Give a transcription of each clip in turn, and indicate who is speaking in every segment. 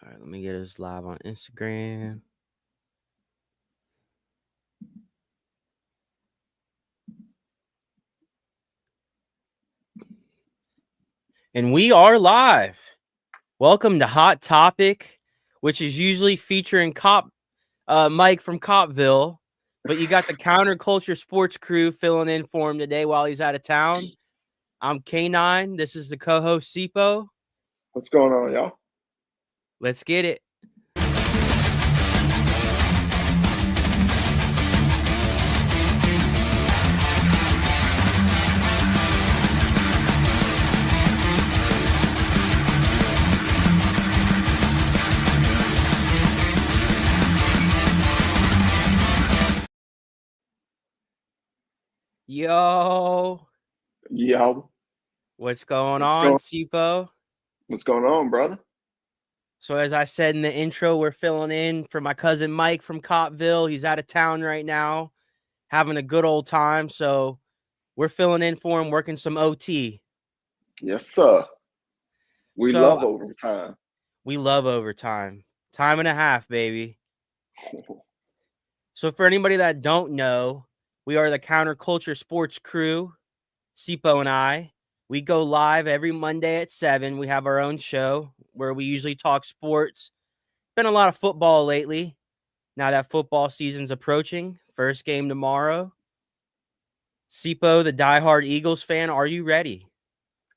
Speaker 1: All right, let me get us live on Instagram. And we are live. Welcome to Hot Topic, which is usually featuring Mike from Copville, but you got the Counterculture Sports crew filling in for him today while he's out of town. I'm K9. This is the co-host Sipo.
Speaker 2: What's going on, y'all?
Speaker 1: Let's get it. Yo.
Speaker 2: Yo.
Speaker 1: What's going on, Sipo?
Speaker 2: What's going on, brother?
Speaker 1: So as I said in the intro, we're filling in for my cousin Mike from Copville. He's out of town right now, having a good old time. So we're filling in for him, working some OT.
Speaker 2: Yes, sir. We love overtime.
Speaker 1: We love overtime. Time and a half, baby. So for anybody that don't know, we are the Counterculture Sports crew, Sipo and I. We go live every Monday at 7. We have our own show where we usually talk sports. Been a lot of football lately. Now that football season's approaching, first game tomorrow. Sipo, the diehard Eagles fan, are you ready?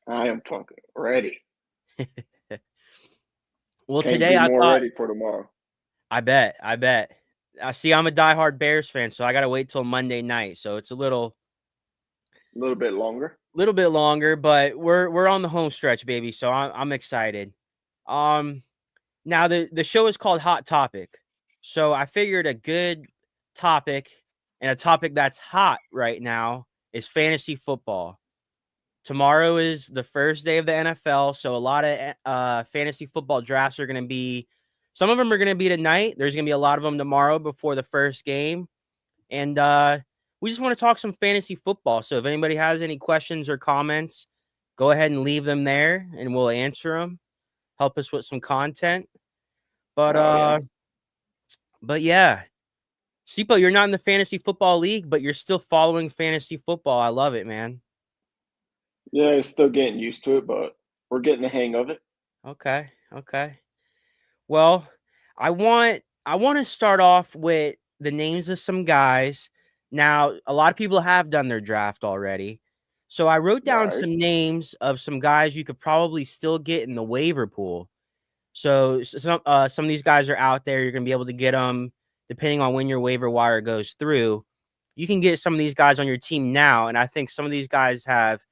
Speaker 2: I am fucking ready.
Speaker 1: Well,
Speaker 2: Can't
Speaker 1: today
Speaker 2: be more ready for tomorrow.
Speaker 1: I bet. I see. I'm a diehard Bears fan, so I gotta wait till Monday night. So it's a little
Speaker 2: bit longer.
Speaker 1: But we're on the home stretch, baby. So I'm excited. Now the show is called Hot Topic, so I figured a good topic and a topic that's hot right now is fantasy football. Tomorrow is the first day of the NFL, so a lot of fantasy football drafts are going to be. Some of them are going to be tonight. There's going to be a lot of them tomorrow before the first game, and we just want to talk some fantasy football. So if anybody has any questions or comments, go ahead and leave them there, and we'll answer them. Help us with some content. But yeah. Sipo, you're not in the fantasy football league, but you're still following fantasy football. I love it, man.
Speaker 2: Yeah, it's still getting used to it, but we're getting the hang of it.
Speaker 1: Okay. Well, I want to start off with the names of some guys. Now, a lot of people have done their draft already. So I wrote down some names of some guys you could probably still get in the waiver pool. So some of these guys are out there. You're going to be able to get them depending on when your waiver wire goes through. You can get some of these guys on your team now, and I think some of these guys have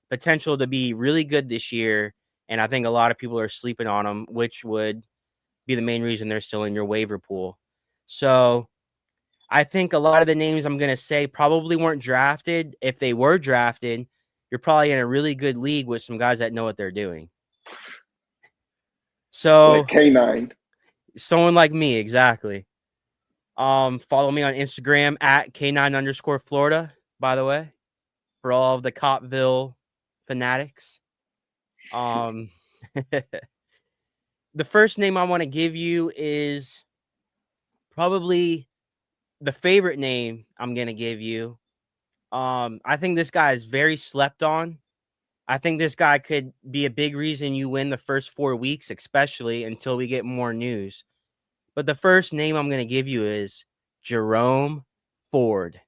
Speaker 1: potential to be really good this year, and I think a lot of people are sleeping on them, which would be the main reason they're still in your waiver pool. So I think a lot of the names I'm going to say probably weren't drafted. If they were drafted, you're probably in a really good league with some guys that know what they're doing. So
Speaker 2: like K9.
Speaker 1: Someone like me, exactly. Follow me on Instagram at K9_Florida, by the way, for all of the Copville fanatics. The first name I want to give you is probably the favorite name I'm going to give you. I think this guy is very slept on. I think this guy could be a big reason you win the first 4 weeks, especially until we get more news. But the first name I'm going to give you is Jerome Ford.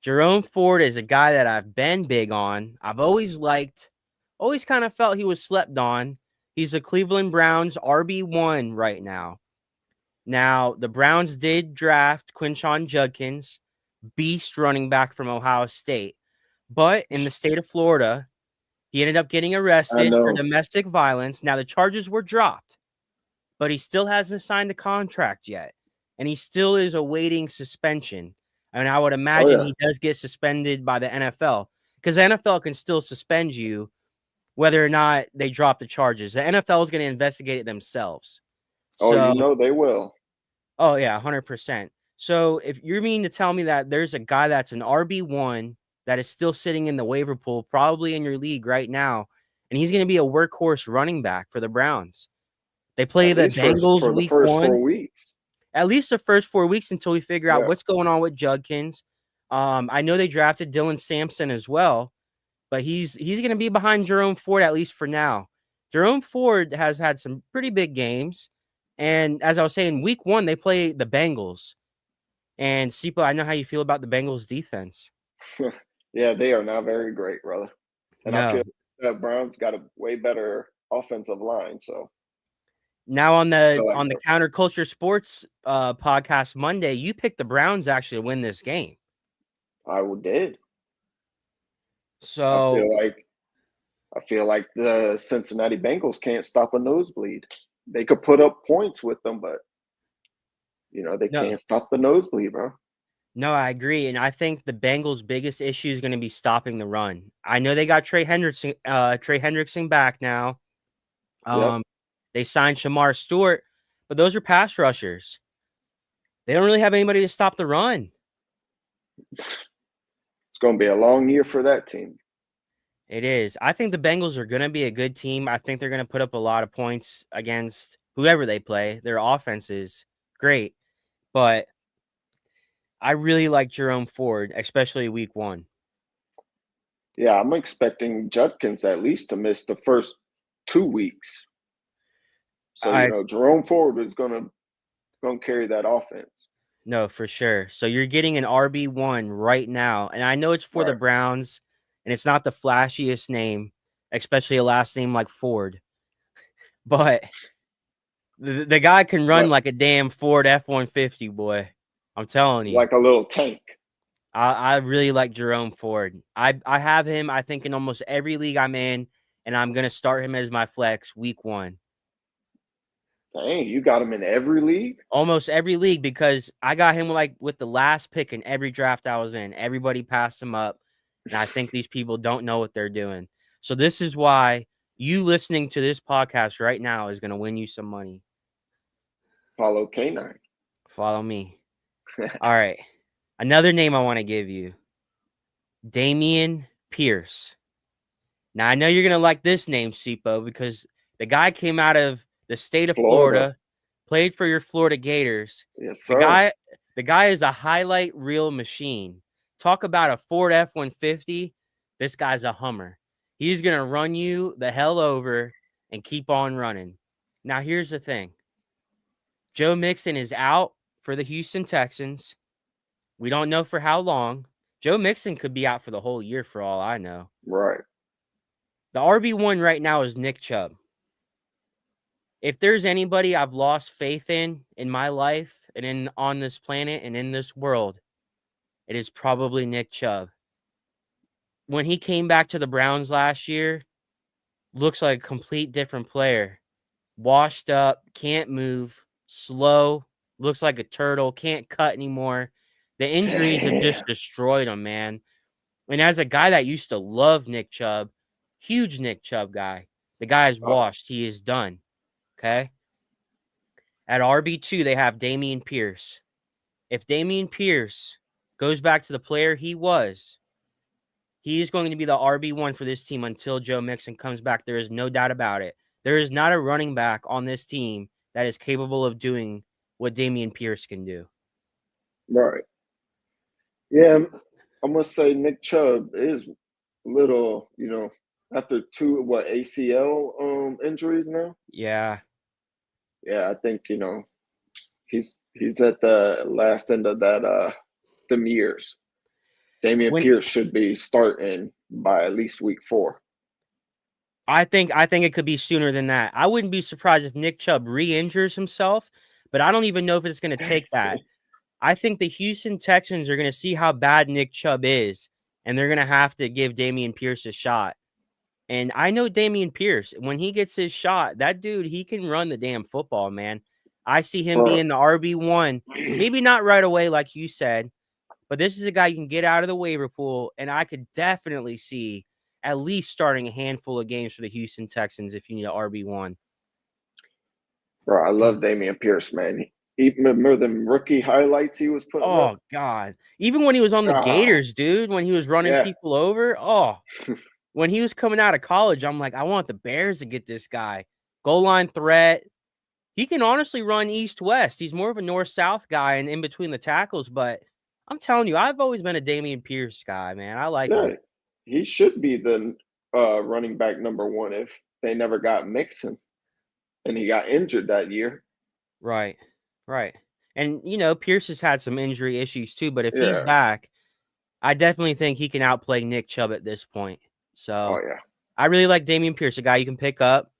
Speaker 1: Jerome Ford is a guy that I've been big on. I've always liked, always kind of felt he was slept on. He's a Cleveland Browns RB1 right now. Now, the Browns did draft Quinshon Judkins, beast running back from Ohio State. But in the state of Florida, he ended up getting arrested for domestic violence. Now, the charges were dropped, but he still hasn't signed a contract yet, and he still is awaiting suspension. And I would imagine he does get suspended by the NFL, because the NFL can still suspend you whether or not they drop the charges. The NFL is going to investigate it themselves.
Speaker 2: So, they will.
Speaker 1: Oh, yeah, 100%. So if you mean to tell me that there's a guy that's an RB1 that is still sitting in the waiver pool, probably in your league right now, and he's going to be a workhorse running back for the Browns, They play the Bengals
Speaker 2: for the
Speaker 1: week
Speaker 2: first
Speaker 1: 1.
Speaker 2: 4 weeks.
Speaker 1: At least the first 4 weeks until we figure out
Speaker 2: Yeah.
Speaker 1: what's going on with Judkins. I know they drafted Dylan Sampson as well, but he's going to be behind Jerome Ford at least for now. Jerome Ford has had some pretty big games, and as I was saying, week 1 they play the Bengals. And Sipo, I know how you feel about the Bengals defense.
Speaker 2: Yeah, they are not very great, brother. And I
Speaker 1: No.
Speaker 2: feel the Browns got a way better offensive line. So
Speaker 1: Now on
Speaker 2: I feel
Speaker 1: the
Speaker 2: like
Speaker 1: Counterculture Sports podcast Monday, you picked the Browns actually to win this game.
Speaker 2: I did.
Speaker 1: So
Speaker 2: I feel like the Cincinnati Bengals can't stop a nosebleed. They could put up points with them, but they
Speaker 1: no,
Speaker 2: can't stop the nosebleed, bro.
Speaker 1: no, I agree, and I think the Bengals' biggest issue is going to be stopping the run. I know they got Trey Hendrickson back now.
Speaker 2: Yep.
Speaker 1: They signed Shamar Stewart, but those are pass rushers. They don't really have anybody to stop the run.
Speaker 2: It's going to be a long year for that team.
Speaker 1: It is. I think the Bengals are going to be a good team. I think they're going to put up a lot of points against whoever they play. Their offense is great, but I really like Jerome Ford, especially week 1.
Speaker 2: Yeah, I'm expecting Judkins at least to miss the first 2 weeks. So, Jerome Ford is going to carry that offense.
Speaker 1: No, for sure. So you're getting an RB1 right now, and I know it's for the Browns, and it's not the flashiest name, especially a last name like Ford, but the guy can run like a damn Ford F-150, boy. I'm telling you.
Speaker 2: Like a little tank.
Speaker 1: I really like Jerome Ford. I have him, I think, in almost every league I'm in, and I'm going to start him as my flex week 1.
Speaker 2: Dang, you got him in every league?
Speaker 1: Almost every league, because I got him with the last pick in every draft I was in. Everybody passed him up, and I think these people don't know what they're doing. So this is why you listening to this podcast right now is going to win you some money.
Speaker 2: Follow K9.
Speaker 1: Follow me. All right. Another name I want to give you, Dameon Pierce. Now, I know you're going to like this name, Sipo, because the guy came out of the state of Florida, played for your Florida Gators.
Speaker 2: Yes, sir.
Speaker 1: The guy is a highlight reel machine. Talk about a Ford F-150. This guy's a Hummer. He's going to run you the hell over and keep on running. Now, here's the thing. Joe Mixon is out for the Houston Texans. We don't know for how long. Joe Mixon could be out for the whole year for all I know.
Speaker 2: Right.
Speaker 1: The RB1 right now is Nick Chubb. If there's anybody I've lost faith in my life and on this planet and in this world, it is probably Nick Chubb. When he came back to the Browns last year, looks like a complete different player. Washed up, can't move, slow, looks like a turtle, can't cut anymore. The injuries have just destroyed him, man. And as a guy that used to love Nick Chubb, huge Nick Chubb guy, the guy is washed. He is done. Okay? At RB2, they have Dameon Pierce. If Dameon Pierce goes back to the player he was, he is going to be the RB1 for this team until Joe Mixon comes back. There is no doubt about it. There is not a running back on this team that is capable of doing what Dameon Pierce can do.
Speaker 2: Right. Yeah, I'm going to say Nick Chubb is a little, after 2, ACL injuries now?
Speaker 1: Yeah.
Speaker 2: Yeah, I think, he's at the last end of that them years. Dameon Pierce should be starting by at least week 4.
Speaker 1: I think it could be sooner than that. I wouldn't be surprised if Nick Chubb re-injures himself, but I don't even know if it's going to take that. I think the Houston Texans are going to see how bad Nick Chubb is, and they're going to have to give Dameon Pierce a shot. And I know Dameon Pierce, when he gets his shot, that dude, he can run the damn football, man. I see him being the RB1, maybe not right away like you said, but this is a guy you can get out of the waiver pool, and I could definitely see at least starting a handful of games for the Houston Texans if you need an RB1.
Speaker 2: Bro, I love Dameon Pierce, man. Even remember them rookie highlights he was putting up?
Speaker 1: Oh, God. Even when he was on the Gators, dude, when he was running people over, when he was coming out of college, I'm like, I want the Bears to get this guy. Goal line threat, He can honestly run east-west. He's more of a north-south guy and in between the tackles, but I'm telling you, I've always been a Dameon Pierce guy, man. I like him.
Speaker 2: Yeah, he should be the running back number one if they never got Mixon and he got injured that year.
Speaker 1: Right. Right. And, Pierce has had some injury issues too, but if he's
Speaker 2: Yeah.
Speaker 1: back, I definitely think he can outplay Nick Chubb at this point.
Speaker 2: Oh
Speaker 1: So
Speaker 2: yeah.
Speaker 1: I really like Dameon Pierce, a guy you can pick up,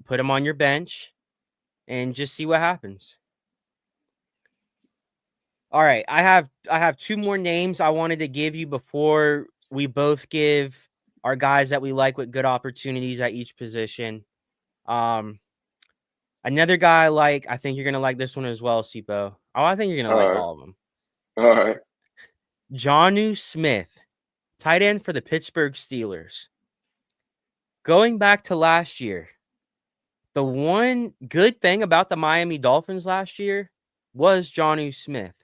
Speaker 1: put him on your bench and just see what happens. All right. I have two more names I wanted to give you before we both give our guys that we like with good opportunities at each position. Another guy I think you're gonna like this one as well, Sipo. Oh, I think you're gonna like all of them.
Speaker 2: All right.
Speaker 1: Jonnu Smith, tight end for the Pittsburgh Steelers. Going back to last year, the one good thing about the Miami Dolphins last year was Jonnu Smith.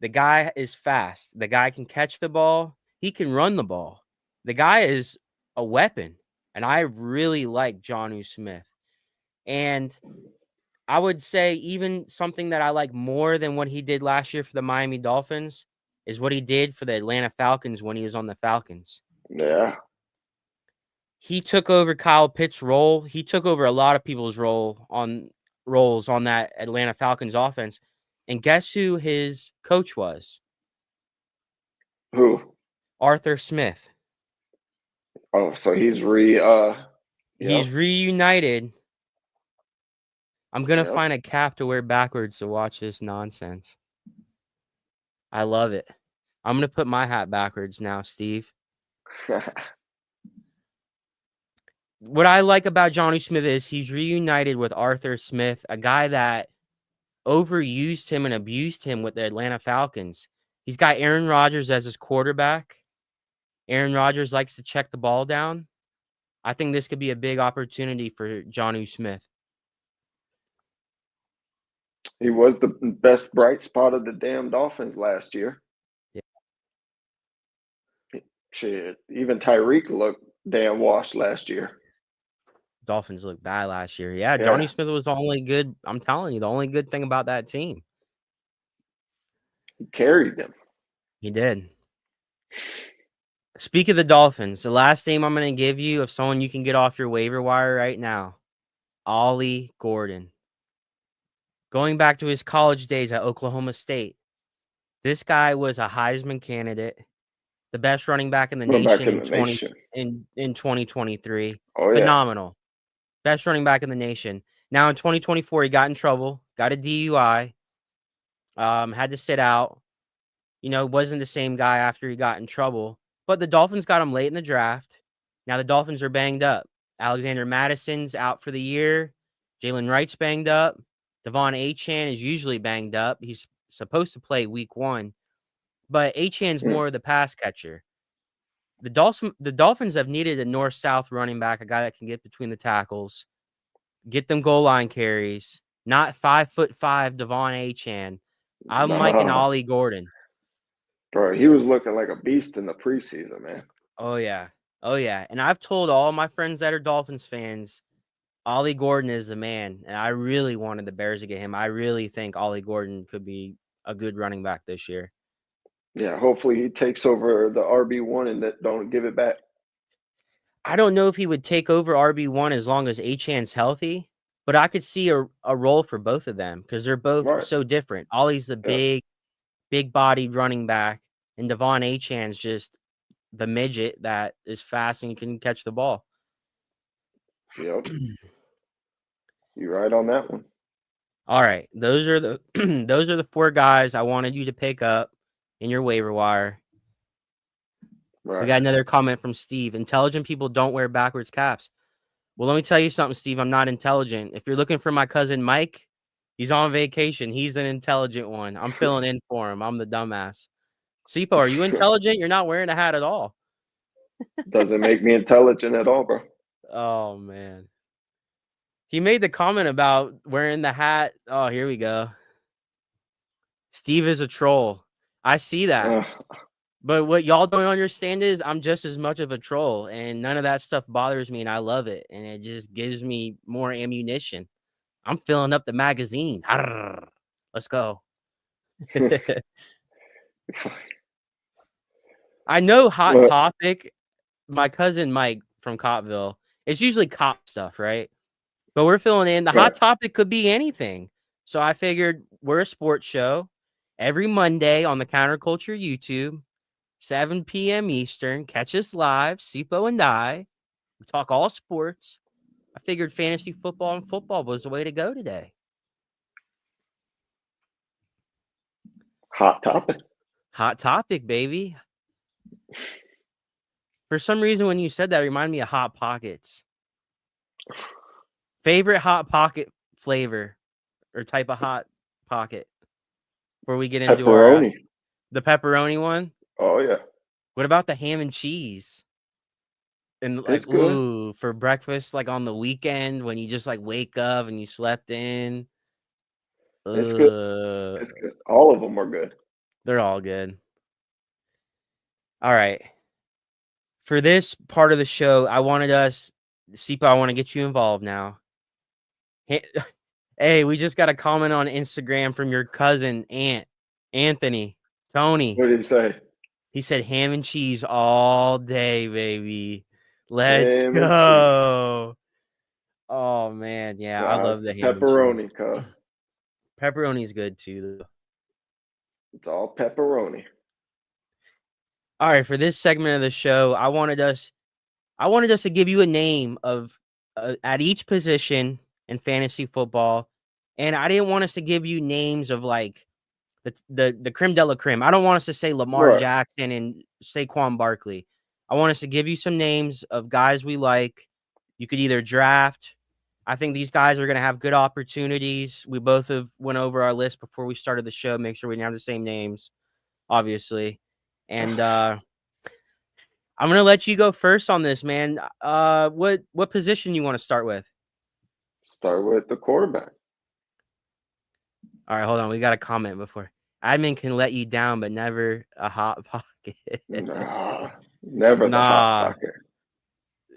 Speaker 1: The guy is fast. The guy can catch the ball. He can run the ball. The guy is a weapon, and I really like Jonnu Smith. And I would say even something that I like more than what he did last year for the Miami Dolphins is what he did for the Atlanta Falcons when he was on the Falcons.
Speaker 2: Yeah.
Speaker 1: He took over Kyle Pitts' role. He took over a lot of people's roles on that Atlanta Falcons offense. And guess who his coach was?
Speaker 2: Who?
Speaker 1: Arthur Smith.
Speaker 2: Oh, so he's
Speaker 1: He's reunited. I'm going to
Speaker 2: Yep.
Speaker 1: find a cap to wear backwards to watch this nonsense. I love it. I'm going to put my hat backwards now, Steve. What I like about Jonnu Smith is he's reunited with Arthur Smith, a guy that overused him and abused him with the Atlanta Falcons. He's got Aaron Rodgers as his quarterback. Aaron Rodgers likes to check the ball down. I think this could be a big opportunity for Jonnu Smith.
Speaker 2: He was the best bright spot of the damn Dolphins last year.
Speaker 1: Yeah.
Speaker 2: Shit, even Tyreek looked damn washed last year.
Speaker 1: Dolphins looked bad last year. Yeah, Jonnu Smith was the only good. I'm telling you, the only good thing about that team.
Speaker 2: He carried them.
Speaker 1: He did. Speak of the Dolphins, the last name I'm going to give you of someone you can get off your waiver wire right now, Ollie Gordon. Going back to his college days at Oklahoma State, this guy was a Heisman candidate, the best running back in the nation in 2023.
Speaker 2: Oh,
Speaker 1: Phenomenal. Best running back in the nation. Now in 2024, he got in trouble, got a DUI, had to sit out. Wasn't the same guy after he got in trouble. But the Dolphins got him late in the draft. Now the Dolphins are banged up. Alexander Madison's out for the year. Jalen Wright's banged up. Devon Achane is usually banged up. He's supposed to play week 1. But Achane's more of the pass catcher. The Dolphins have needed a north-south running back, a guy that can get between the tackles, get them goal line carries, not 5'5" Devon Achane. I'm liking Ollie Gordon.
Speaker 2: Bro, he was looking like a beast in the preseason, man.
Speaker 1: Oh, yeah. Oh, yeah. And I've told all my friends that are Dolphins fans, Ollie Gordon is the man. And I really wanted the Bears to get him. I really think Ollie Gordon could be a good running back this year.
Speaker 2: Yeah, hopefully he takes over the RB1 and don't give it back.
Speaker 1: I don't know if he would take over RB1 as long as Achane's healthy, but I could see a role for both of them because they're both so different. Ollie's the big-bodied running back, and Devon Achane's just the midget that is fast and can catch the ball.
Speaker 2: Yep. You're right on that one.
Speaker 1: All right. Those are the 4 guys I wanted you to pick up in your waiver wire. Right. We got another comment from Steve. Intelligent people don't wear backwards caps. Well, let me tell you something, Steve. I'm not intelligent. If you're looking for my cousin Mike, he's on vacation. He's an intelligent one. I'm filling in for him. I'm the dumbass. Sipo, are you intelligent? You're not wearing a hat at all.
Speaker 2: Doesn't make me intelligent at all, bro.
Speaker 1: Oh, man. He made the comment about wearing the hat. Oh, here we go. Steve is a troll. I see that. But what y'all don't understand is I'm just as much of a troll, and none of that stuff bothers me, and I love it. And it just gives me more ammunition. I'm filling up the magazine. Arr, let's go. I know Hot
Speaker 2: Well,
Speaker 1: Topic. My cousin Mike from Cottville. It's usually cop stuff, right? But we're filling in. The
Speaker 2: right.
Speaker 1: Hot Topic could be anything. So I figured we're a sports show every Monday on the Counterculture YouTube, 7 p.m. Eastern. Catch us live, Sipo and I. We talk all sports. I figured fantasy football and football was the way to go today.
Speaker 2: Hot Topic.
Speaker 1: Hot Topic, baby. For some reason, when you said that, it reminded me of Hot Pockets. Favorite Hot Pocket flavor or type of Hot Pocket? Before we get into
Speaker 2: Pepperoni.
Speaker 1: The pepperoni one.
Speaker 2: Oh yeah.
Speaker 1: What about the ham and cheese? And like, ooh, for breakfast, like on the weekend when you just like wake up and you slept in.
Speaker 2: It's good. It's good. All of them are good.
Speaker 1: They're all good. All right. For this part of the show, I want to get you involved now. Hey, we just got a comment on Instagram from your cousin, Anthony, Tony.
Speaker 2: What did he say?
Speaker 1: He said ham and cheese all day, baby. Let's go. Oh, man. Yeah, I love the ham
Speaker 2: pepperoni,
Speaker 1: and cheese.
Speaker 2: cuz.
Speaker 1: Pepperoni's good, too, though.
Speaker 2: It's all pepperoni.
Speaker 1: All right, for this segment of the show, I wanted us to give you a name of at each position in fantasy football, and I didn't want us to give you names of like the creme de la creme. I don't want us to say Lamar Jackson and Saquon Barkley. I want us to give you some names of guys we like. You could either draft. I think these guys are going to have good opportunities. We both have went over our list before we started the show. Make sure we didn't have the same names, obviously. And I'm going to let you go first on this, man. What position you want to start with?
Speaker 2: Start with the quarterback.
Speaker 1: All right, hold on. We got a comment before. Admin can let you down, but never a hot pocket.
Speaker 2: Never the hot pocket.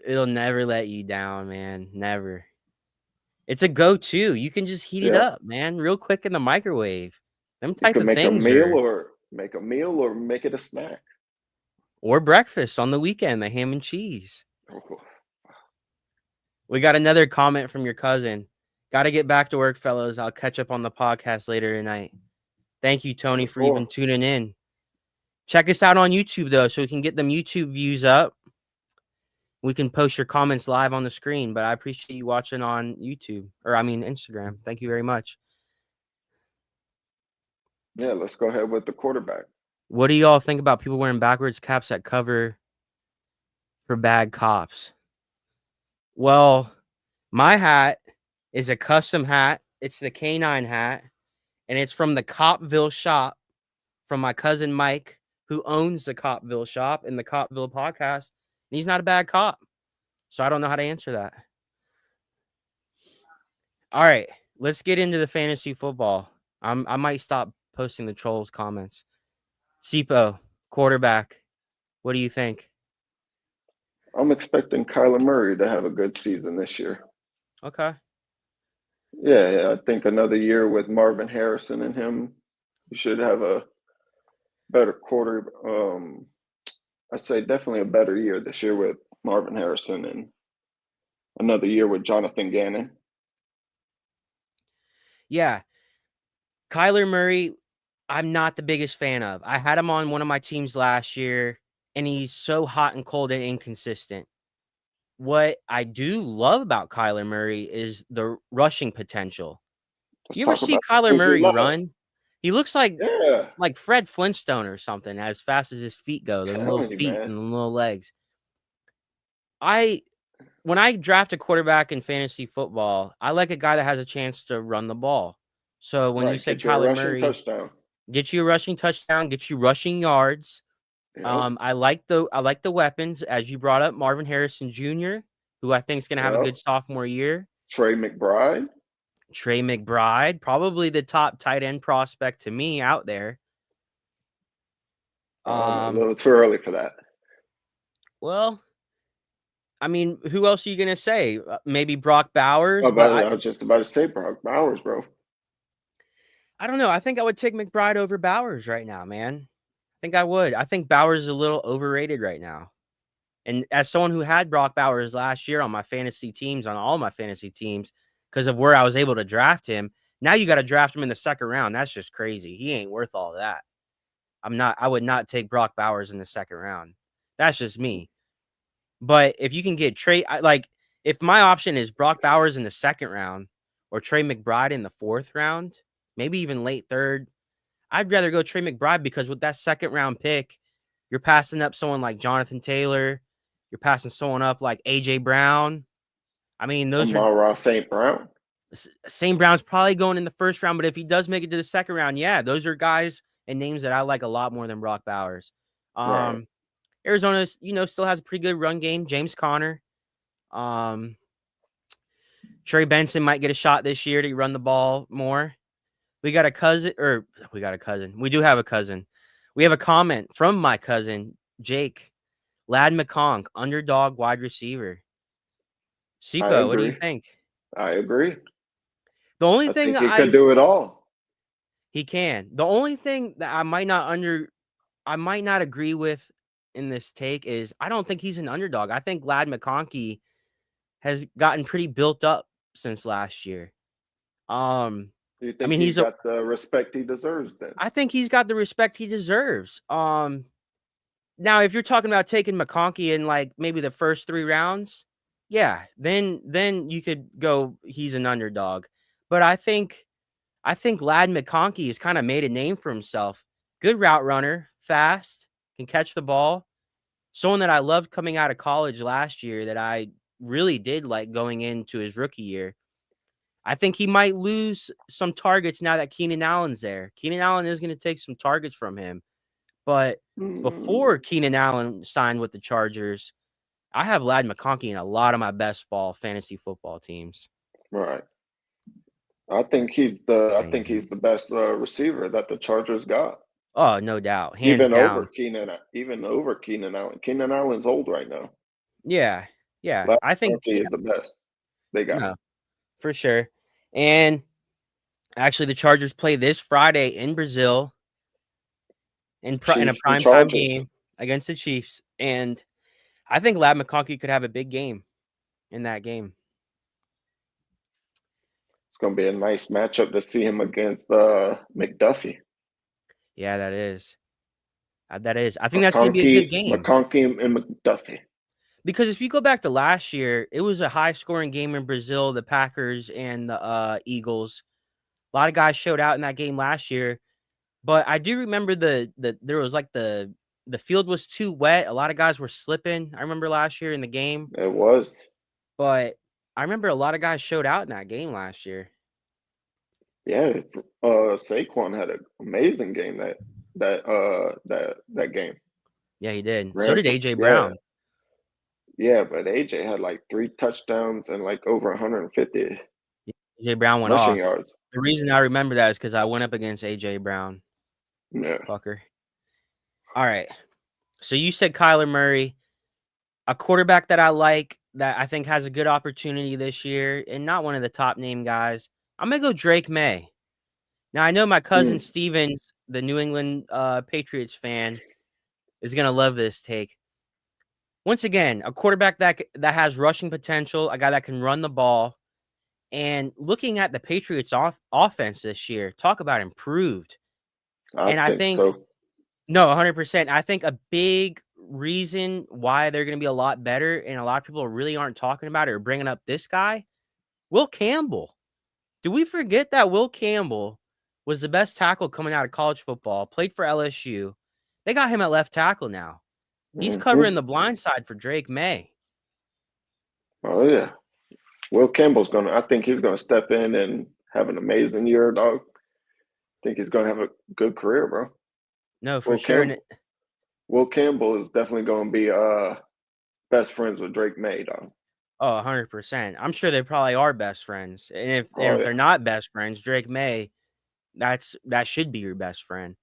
Speaker 1: It'll never let you down, man. Never. It's a go-to. You can just heat it up, man, real quick in the microwave. Them type of things.
Speaker 2: Make a meal or make it a snack.
Speaker 1: Or breakfast on the weekend, the ham and cheese. Oh. We got another comment from your cousin. Got to get back to work, fellows. I'll catch up on the podcast later tonight. Thank you, Tony, for even tuning in. Check us out on YouTube, though, so we can get them YouTube views up. We can post your comments live on the screen, but I appreciate you watching on YouTube, Instagram. Thank you very much.
Speaker 2: Yeah, let's go ahead with the quarterback.
Speaker 1: What do y'all think about people wearing backwards caps that cover for bad cops? Well, my hat is a custom hat. It's the K9 hat, and it's from the Copville shop from my cousin Mike, who owns the Copville shop and the Copville podcast. And he's not a bad cop, so I don't know how to answer that. All right, let's get into the fantasy football. I might stop posting the trolls comments. Sipo, quarterback. What do you think?
Speaker 2: I'm expecting Kyler Murray to have a good season this year.
Speaker 1: Okay.
Speaker 2: Yeah, I think another year with Marvin Harrison and him, he should have a better quarter. I'd say definitely a better year this year with Marvin Harrison and another year with Jonathan Gannon.
Speaker 1: Yeah. Kyler Murray, I'm not the biggest fan of. I had him on one of my teams last year, and he's so hot and cold and inconsistent. What I do love about Kyler Murray is the rushing potential. You ever see Kyler Murray run? He looks like Fred Flintstone or something, as fast as his feet go, the little feet and the little legs. When I draft a quarterback in fantasy football, I like a guy that has a chance to run the ball. So when you said Kyler Murray, get you a rushing touchdown, get you rushing yards. Yep. I like the weapons, as you brought up, Marvin Harrison Jr., who I think is going to have a good sophomore year.
Speaker 2: Trey McBride,
Speaker 1: probably the top tight end prospect to me out there.
Speaker 2: A little too early for that.
Speaker 1: Well, I mean, who else are you gonna say? Maybe Brock
Speaker 2: Oh,
Speaker 1: Bowers, but
Speaker 2: but I was just about to say Brock Bowers, bro.
Speaker 1: I don't know. I think I would take McBride over Bowers right now, man. I think I would. I think Bowers is a little overrated right now. And as someone who had Brock Bowers last year on my fantasy teams, on all my fantasy teams, because of where I was able to draft him, now you got to draft him in the second round. That's just crazy. He ain't worth all that. I would not take Brock Bowers in the second round. That's just me. But if you can get Trey, if my option is Brock Bowers in the second round or Trey McBride in the fourth round, maybe even late third, I'd rather go Trey McBride because with that second round pick, you're passing up someone like Jonathan Taylor. You're passing someone up like A.J. Brown. I mean, those are
Speaker 2: Amon-Ra St. Brown.
Speaker 1: St. Brown's probably going in the first round, but if he does make it to the second round, yeah, those are guys and names that I like a lot more than Brock Bowers.
Speaker 2: Right.
Speaker 1: Arizona, still has a pretty good run game. James Conner. Trey Benson might get a shot this year to run the ball more. We do have a cousin. We have a comment from my cousin, Jake. Ladd McConkey, underdog wide receiver.
Speaker 2: I
Speaker 1: Sipo, what do you
Speaker 2: agree.
Speaker 1: think?
Speaker 2: I agree.
Speaker 1: The only
Speaker 2: I
Speaker 1: thing
Speaker 2: think he could do it all.
Speaker 1: he can. The only thing that I might not agree with in this take is I don't think he's an underdog. I think Ladd McConkey has gotten pretty built up since last year.
Speaker 2: Do you think
Speaker 1: I mean,
Speaker 2: he's got the respect he deserves then?
Speaker 1: I think he's got the respect he deserves. Now, if you're talking about taking McConkey in like maybe the first 3 rounds, yeah, then you could go he's an underdog. But I think Ladd McConkey has kind of made a name for himself. Good route runner, fast, can catch the ball. Someone that I loved coming out of college last year that I really did like going into his rookie year. I think he might lose some targets now that Keenan Allen's there. Keenan Allen is going to take some targets from him. But before Keenan Allen signed with the Chargers, I have Ladd McConkey in a lot of my best ball fantasy football teams.
Speaker 2: Right. I think he's the best receiver that the Chargers got.
Speaker 1: Oh, no doubt. Hands down.
Speaker 2: Even over Keenan Allen. Keenan Allen's old right now.
Speaker 1: Yeah. Yeah.
Speaker 2: Ladd
Speaker 1: I think
Speaker 2: McConkey is the best they got.
Speaker 1: No, for sure. And actually, the Chargers play this Friday in Brazil in a primetime game against the Chiefs. And I think Ladd McConkey could have a big game in that game.
Speaker 2: It's going to be a nice matchup to see him against McDuffie.
Speaker 1: Yeah, that is. That is. I think that's going to be a good game.
Speaker 2: McConkey and McDuffie.
Speaker 1: Because if you go back to last year, it was a high-scoring game in Brazil, the Packers and the Eagles. A lot of guys showed out in that game last year. But I do remember there was like the field was too wet. A lot of guys were slipping. I remember last year in the game.
Speaker 2: It was.
Speaker 1: But I remember a lot of guys showed out in that game last year.
Speaker 2: Yeah, Saquon had an amazing game that game.
Speaker 1: Yeah, he did. So did A.J. Brown.
Speaker 2: Yeah, but A.J. had like 3 touchdowns and like over 150
Speaker 1: A.J. Brown went
Speaker 2: rushing
Speaker 1: off.
Speaker 2: yards.
Speaker 1: The reason I remember that is because I went up against A.J. Brown.
Speaker 2: Yeah.
Speaker 1: Fucker. All right. So you said Kyler Murray, a quarterback that I like, that I think has a good opportunity this year, and not one of the top name guys. I'm going to go Drake May. Now, I know my cousin Stevens, the New England Patriots fan, is going to love this take. Once again, a quarterback that has rushing potential, a guy that can run the ball. And looking at the Patriots offense this year, talk about improved. I think
Speaker 2: so.
Speaker 1: No, 100%. I think a big reason why they're going to be a lot better, and a lot of people really aren't talking about it or bringing up this guy, Will Campbell. Do we forget that Will Campbell was the best tackle coming out of college football, played for LSU? They got him at left tackle now. He's covering the blind side for Drake May.
Speaker 2: Oh, yeah. Will Campbell's I think he's going to step in and have an amazing year, dog. I think he's going to have a good career, bro.
Speaker 1: No, for sure.
Speaker 2: Will Campbell is definitely going to be best friends with Drake May, dog.
Speaker 1: Oh, 100%. I'm sure they probably are best friends. And if they're not best friends, Drake May, that should be your best friend.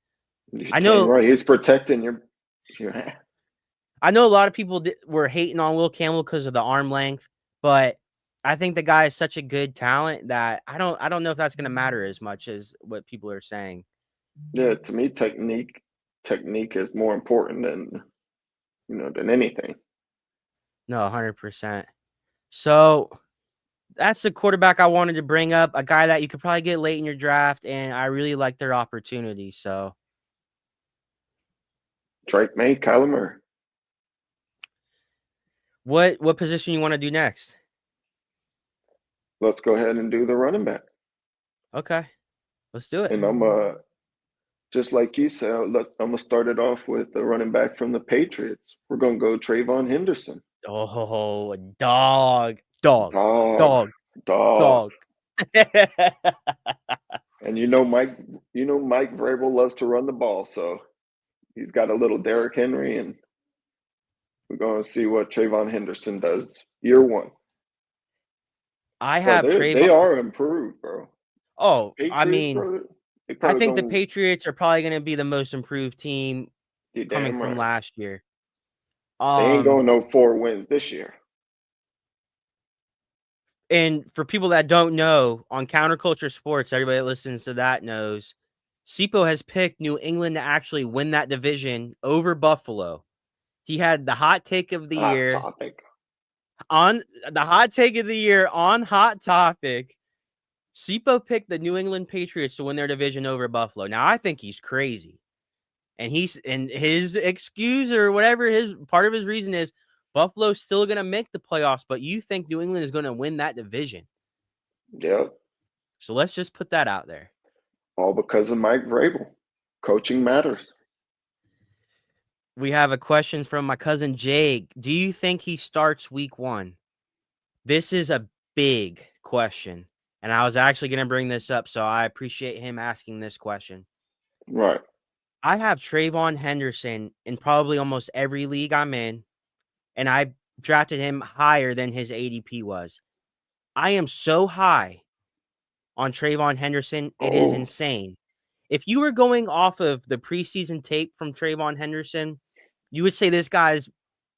Speaker 1: I know.
Speaker 2: Right. He's protecting your
Speaker 1: I know a lot of people were hating on Will Campbell because of the arm length, but I think the guy is such a good talent that I don't know if that's going to matter as much as what people are saying.
Speaker 2: Yeah, to me, technique is more important than anything.
Speaker 1: No, 100%. So that's the quarterback I wanted to bring up, a guy that you could probably get late in your draft, and I really like their opportunity. So
Speaker 2: Drake May, Kyler Murray.
Speaker 1: what position you want to do next?
Speaker 2: Let's go ahead and do the running back.
Speaker 1: Okay, let's do it.
Speaker 2: And I'm just like you said, I'm gonna start it off with the running back from the Patriots. We're gonna go Trayvon Henderson.
Speaker 1: Oh, dog.
Speaker 2: Dog, dog.
Speaker 1: Dog.
Speaker 2: And Mike Vrabel loves to run the ball, so he's got a little Derrick Henry, and we're going to see what Trayvon Henderson does year one.
Speaker 1: I have
Speaker 2: Trayvon. They are improved, bro.
Speaker 1: Oh,
Speaker 2: Patriots,
Speaker 1: I mean,
Speaker 2: bro,
Speaker 1: I think the Patriots are probably going to be the most improved team coming from last year.
Speaker 2: They ain't going no 4 wins this year.
Speaker 1: And for people that don't know, on Counterculture Sports, everybody that listens to that knows, Sipo has picked New England to actually win that division over Buffalo. He had the hot take of the year on the hot take of the year on Hot Topic. Sipo picked the New England Patriots to win their division over Buffalo. Now I think he's crazy, and his excuse or whatever his part of his reason is Buffalo's still going to make the playoffs, but you think New England is going to win that division.
Speaker 2: Yep.
Speaker 1: So let's just put that out there.
Speaker 2: All because of Mike Vrabel. Coaching matters.
Speaker 1: We have a question from my cousin Jake. Do you think he starts week 1? This is a big question, and I was actually going to bring this up, so I appreciate him asking this question.
Speaker 2: Right.
Speaker 1: I have Trayvon Henderson in probably almost every league I'm in, and I drafted him higher than his ADP was. I am so high on Trayvon Henderson, it is insane. If you were going off of the preseason tape from Trayvon Henderson, you would say this guy's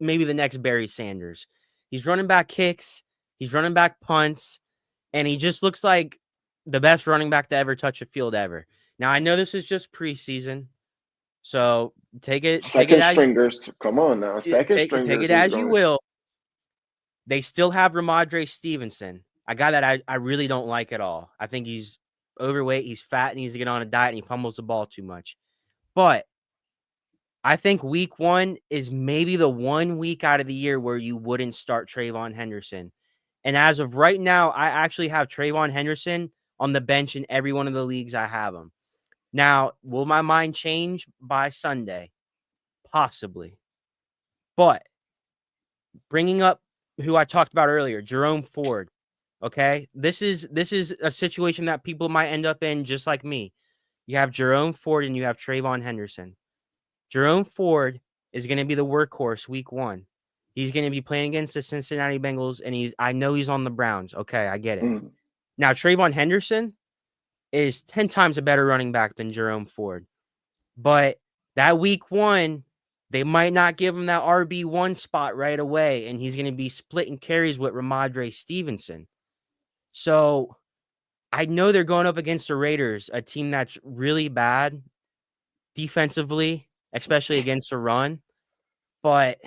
Speaker 1: maybe the next Barry Sanders. He's running back kicks, he's running back punts, and he just looks like the best running back to ever touch a field ever. Now, I know this is just preseason, so take it
Speaker 2: stringers. Come on now. Second stringers.
Speaker 1: Take it as you will. They still have Ramondre Stevenson, a guy that I really don't like at all. I think he's overweight, he's fat, and he needs to get on a diet, and he fumbles the ball too much. But I think week 1 is maybe the 1 week out of the year where you wouldn't start Trayvon Henderson. And as of right now, I actually have Trayvon Henderson on the bench in every one of the leagues I have him. Now, will my mind change by Sunday? Possibly. But bringing up who I talked about earlier, Jerome Ford. Okay, this is a situation that people might end up in just like me. You have Jerome Ford and you have Trayvon Henderson. Jerome Ford is going to be the workhorse week 1. He's going to be playing against the Cincinnati Bengals, and I know he's on the Browns. Okay, I get it. Now, Trayvon Henderson is 10 times a better running back than Jerome Ford. But that week 1, they might not give him that RB1 spot right away, and he's going to be splitting carries with Ramondre Stevenson. So I know they're going up against the Raiders, a team that's really bad defensively, especially against the run. But,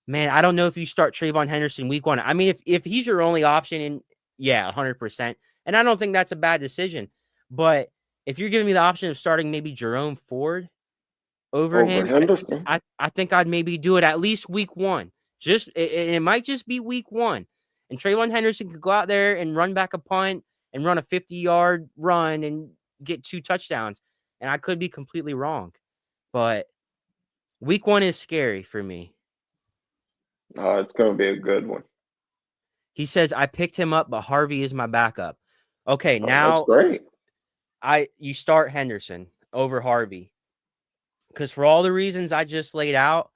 Speaker 1: man, I don't know if you start Trayvon Henderson week 1. I mean, if he's your only option, yeah, 100%. And I don't think that's a bad decision. But if you're giving me the option of starting maybe Jerome Ford over him,
Speaker 2: Henderson,
Speaker 1: I think I'd maybe do it at least week 1. It might just be week 1. And Trayvon Henderson could go out there and run back a punt and run a 50-yard run and get 2 touchdowns. And I could be completely wrong. But week 1 is scary for me.
Speaker 2: It's going to be a good one.
Speaker 1: He says, I picked him up, but Harvey is my backup. Okay, now
Speaker 2: that's great.
Speaker 1: You start Henderson over Harvey. Because for all the reasons I just laid out,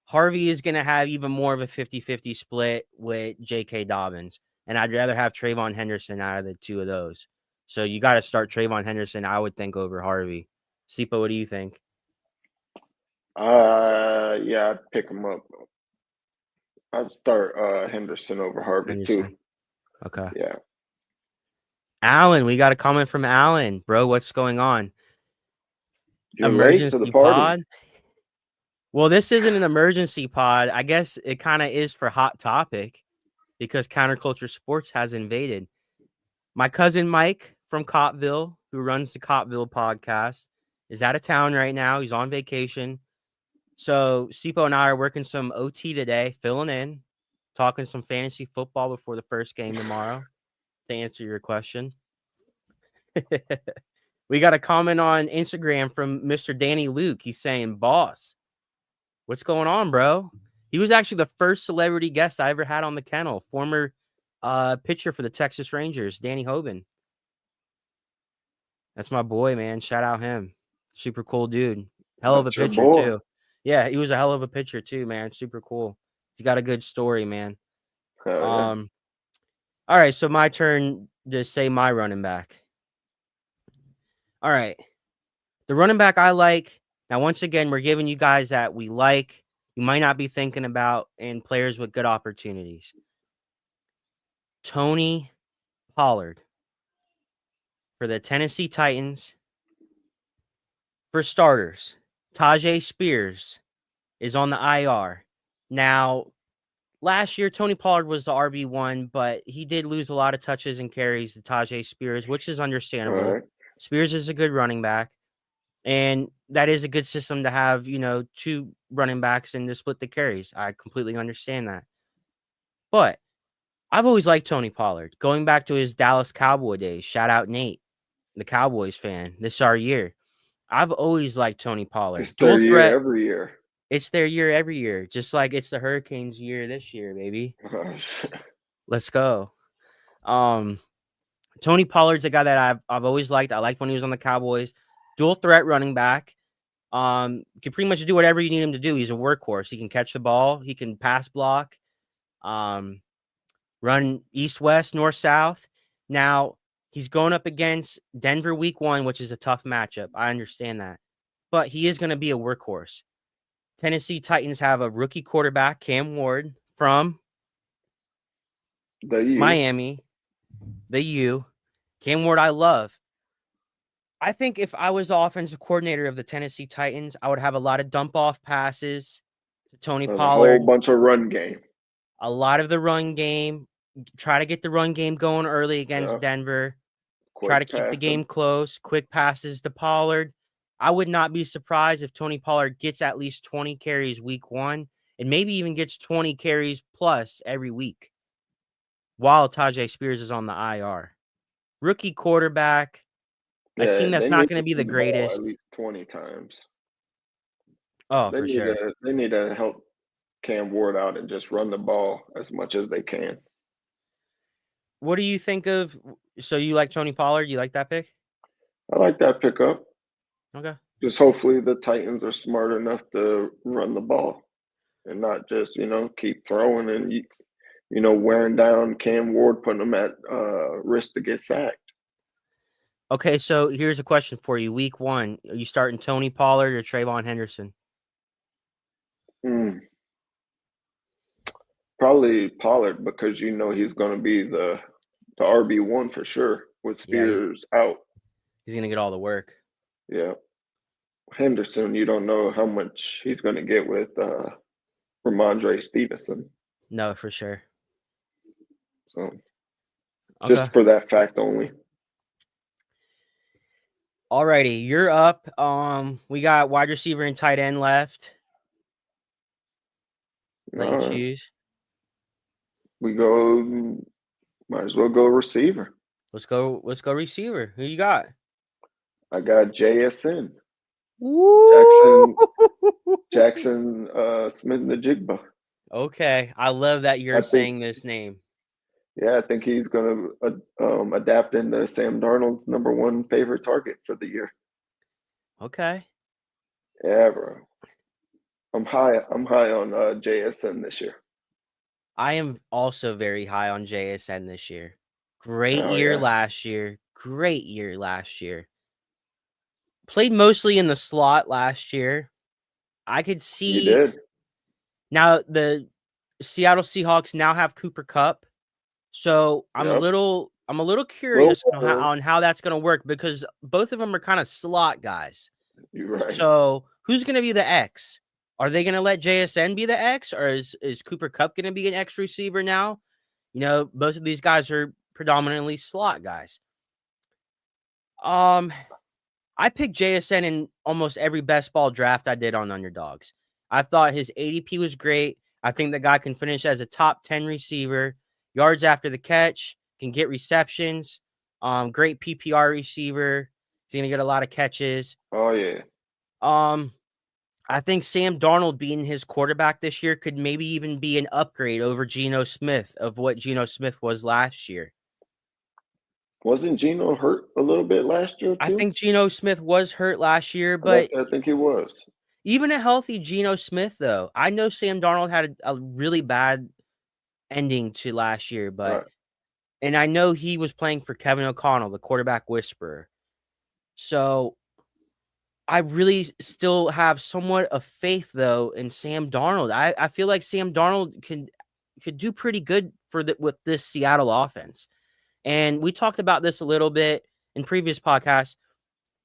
Speaker 1: Harvey is going to have even more of a 50-50 split with J.K. Dobbins. And I'd rather have Trayvon Henderson out of the 2 of those. So you got to start Trayvon Henderson, I would think, over Harvey. Sipo, what do you think?
Speaker 2: Yeah, I'd pick him up. I'd start Henderson over Harvey too.
Speaker 1: Henderson. Okay.
Speaker 2: Yeah.
Speaker 1: Alan, we got a comment from Alan. Bro, what's going on?
Speaker 2: You're late to the
Speaker 1: Emergency
Speaker 2: party.
Speaker 1: pod? Well, this isn't an emergency pod. I guess it kind of is for Hot Topic because Counterculture Sports has invaded. My cousin Mike from Cottville, who runs the Cottville podcast, is out of town right now. He's on vacation. So Sipo and I are working some OT today, filling in, talking some fantasy football before the first game tomorrow, to answer your question. We got a comment on Instagram from Mr. Danny Luke. He's saying, boss, what's going on, bro? He was actually the first celebrity guest I ever had on the kennel, former pitcher for the Texas Rangers, Danny Hoban. That's my boy, man. Shout out him. Super cool dude. Hell of a
Speaker 2: That's your
Speaker 1: pitcher,
Speaker 2: boy.
Speaker 1: too. Yeah, he was a hell of a pitcher, too, man. Super cool. He's got a good story, man.
Speaker 2: Hell yeah.
Speaker 1: All right, so my turn to say my running back. All right. The running back I like. Now, once again, we're giving you guys that we like, you might not be thinking about, and players with good opportunities. Tony Pollard for the Tennessee Titans. For starters, Tajay Spears is on the IR. Now, last year, Tony Pollard was the RB1, but he did lose a lot of touches and carries to Tajay Spears, which is understandable.
Speaker 2: Right.
Speaker 1: Spears is a good running back, and that is a good system to have, two running backs and to split the carries. I completely understand that. But I've always liked Tony Pollard. Going back to his Dallas Cowboy days, shout out Nate, the Cowboys fan. This is our year. I've always liked Tony Pollard.
Speaker 2: It's their
Speaker 1: Dual
Speaker 2: year
Speaker 1: threat.
Speaker 2: every year.
Speaker 1: It's their year every year, just like it's the Hurricanes' year this year, baby. Let's go. Tony Pollard's a guy that I've always liked. I liked when he was on the Cowboys. Dual threat running back. Can pretty much do whatever you need him to do. He's a workhorse. He can catch the ball. He can pass block. Run east-west, north-south. Now, he's going up against Denver week 1, which is a tough matchup. I understand that. But he is going to be a workhorse. Tennessee Titans have a rookie quarterback, Cam Ward, from Miami. The U. Cam Ward, I love. I think if I was the offensive coordinator of the Tennessee Titans, I would have a lot of dump-off passes to Tony Pollard.
Speaker 2: A whole bunch of run game.
Speaker 1: A lot of the run game. Try to get the run game going early against Denver. Try to keep the game close. Quick passes to Pollard. I would not be surprised if Tony Pollard gets at least 20 carries week 1 and maybe even gets 20 carries plus every week while Tajay Spears is on the IR. Rookie quarterback, a team that's not going to be the greatest.
Speaker 2: At least 20 times.
Speaker 1: Oh, for sure.
Speaker 2: They need to help Cam Ward out and just run the ball as much as they can.
Speaker 1: What do you think of? So you like Tony Pollard? You like that pick?
Speaker 2: I like that pickup.
Speaker 1: Okay.
Speaker 2: Just hopefully the Titans are smart enough to run the ball and not just, keep throwing and, wearing down Cam Ward, putting them at risk to get sacked.
Speaker 1: Okay, so here's a question for you. Week 1, are you starting Tony Pollard or Trayvon Henderson?
Speaker 2: Probably Pollard because he's going to be the RB1 for sure with Spears out.
Speaker 1: He's going to get all the work.
Speaker 2: Yeah. Henderson, you don't know how much he's going to get with Ramondre Stevenson.
Speaker 1: No, for sure.
Speaker 2: So, just for that fact only.
Speaker 1: Alrighty, you're up. We got wide receiver and tight end left. Let you choose.
Speaker 2: Might as well go receiver.
Speaker 1: Let's go receiver. Who you got?
Speaker 2: I got JSN.
Speaker 1: Woo!
Speaker 2: Jackson Smith-Njigba.
Speaker 1: Okay, I love that you're saying this name.
Speaker 2: Yeah, I think he's going to adapt into Sam Darnold's number 1 favorite target for the year.
Speaker 1: Okay.
Speaker 2: Yeah, bro. I'm high on JSN this year.
Speaker 1: I am also very high on JSN this year. Great year last year. Great year last year. Played mostly in the slot last year. I could
Speaker 2: He
Speaker 1: see
Speaker 2: did.
Speaker 1: now the Seattle Seahawks now have Cooper Kupp. So I'm a
Speaker 2: Yep.
Speaker 1: little
Speaker 2: Little
Speaker 1: curious
Speaker 2: worried.
Speaker 1: on how that's going to work because both of them are kind of slot guys.
Speaker 2: You're right.
Speaker 1: So who's going to be the X? Are they going to let JSN be the X, or is Cooper Kupp going to be an X receiver now? You know, both of these guys are predominantly slot guys. I picked JSN in almost every best ball draft I did on Underdogs. I thought his ADP was great. I think the guy can finish as a top 10 receiver, yards after the catch, can get receptions, great PPR receiver. He's going to get a lot of catches.
Speaker 2: Oh yeah.
Speaker 1: I think Sam Darnold being his quarterback this year could maybe even be an upgrade over Geno Smith of what Geno Smith was last year.
Speaker 2: Wasn't Geno hurt a little bit last year
Speaker 1: I
Speaker 2: too?
Speaker 1: think Geno Smith was hurt last year, but
Speaker 2: I think he was.
Speaker 1: even a healthy Geno Smith, though, I know Sam Darnold had a really bad ending to last year,
Speaker 2: Right.
Speaker 1: and I know he was playing for Kevin O'Connell, the quarterback whisperer. So I really still have somewhat of faith, though, in Sam Darnold. I feel like Sam Darnold could do pretty good with this Seattle offense. And we talked about this a little bit in previous podcasts.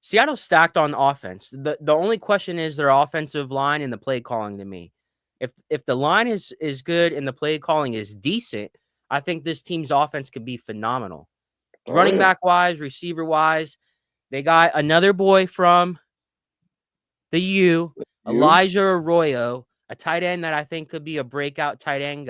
Speaker 1: Seattle stacked on offense. The only question is their offensive line and the play calling to me. If the line is good and the play calling is decent, I think this team's offense could be phenomenal. Running back wise, receiver wise, they got another boy from the U, Elijah Arroyo, a tight end that I think could be a breakout tight end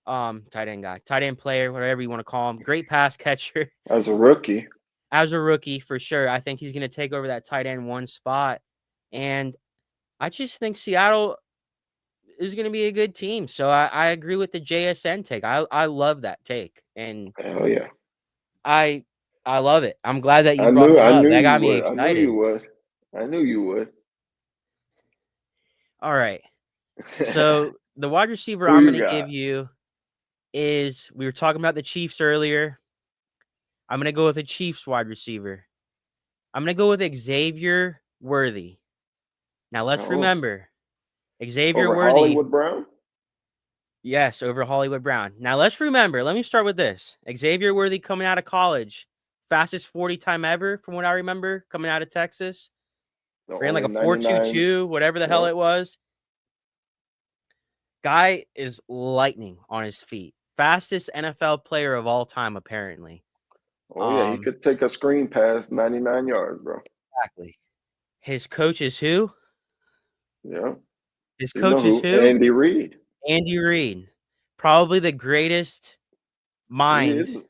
Speaker 1: player, whatever you want to call him. Great pass catcher.
Speaker 2: As a rookie.
Speaker 1: As a rookie, for sure. I think he's going to take over that tight end one spot. And I just think Seattle is going to be a good team. So I agree with the JSN take. I love that take. And
Speaker 2: Hell yeah.
Speaker 1: I love it. I'm glad that you brought that up. That got me excited.
Speaker 2: I knew you would. I knew you would.
Speaker 1: All right. So the wide receiver I'm going to give you is, we were talking about the Chiefs earlier. I'm going to go with a Chiefs wide receiver. I'm going to go with Xavier Worthy. Now, let's remember, Xavier Worthy.
Speaker 2: Hollywood Brown?
Speaker 1: Yes, over Hollywood Brown. Now, let's remember, let me start with this. Xavier Worthy coming out of college, fastest 40 time ever, from what I remember, coming out of Texas. Ran like a 4.22, whatever the hell it was. Guy is lightning on his feet. Fastest NFL player of all time, apparently.
Speaker 2: Oh, yeah, he could take a screen pass 99 yards, bro.
Speaker 1: Exactly. His coach is who?
Speaker 2: Yeah.
Speaker 1: His coach is who?
Speaker 2: Andy Reid.
Speaker 1: Andy Reid. Probably the greatest mind.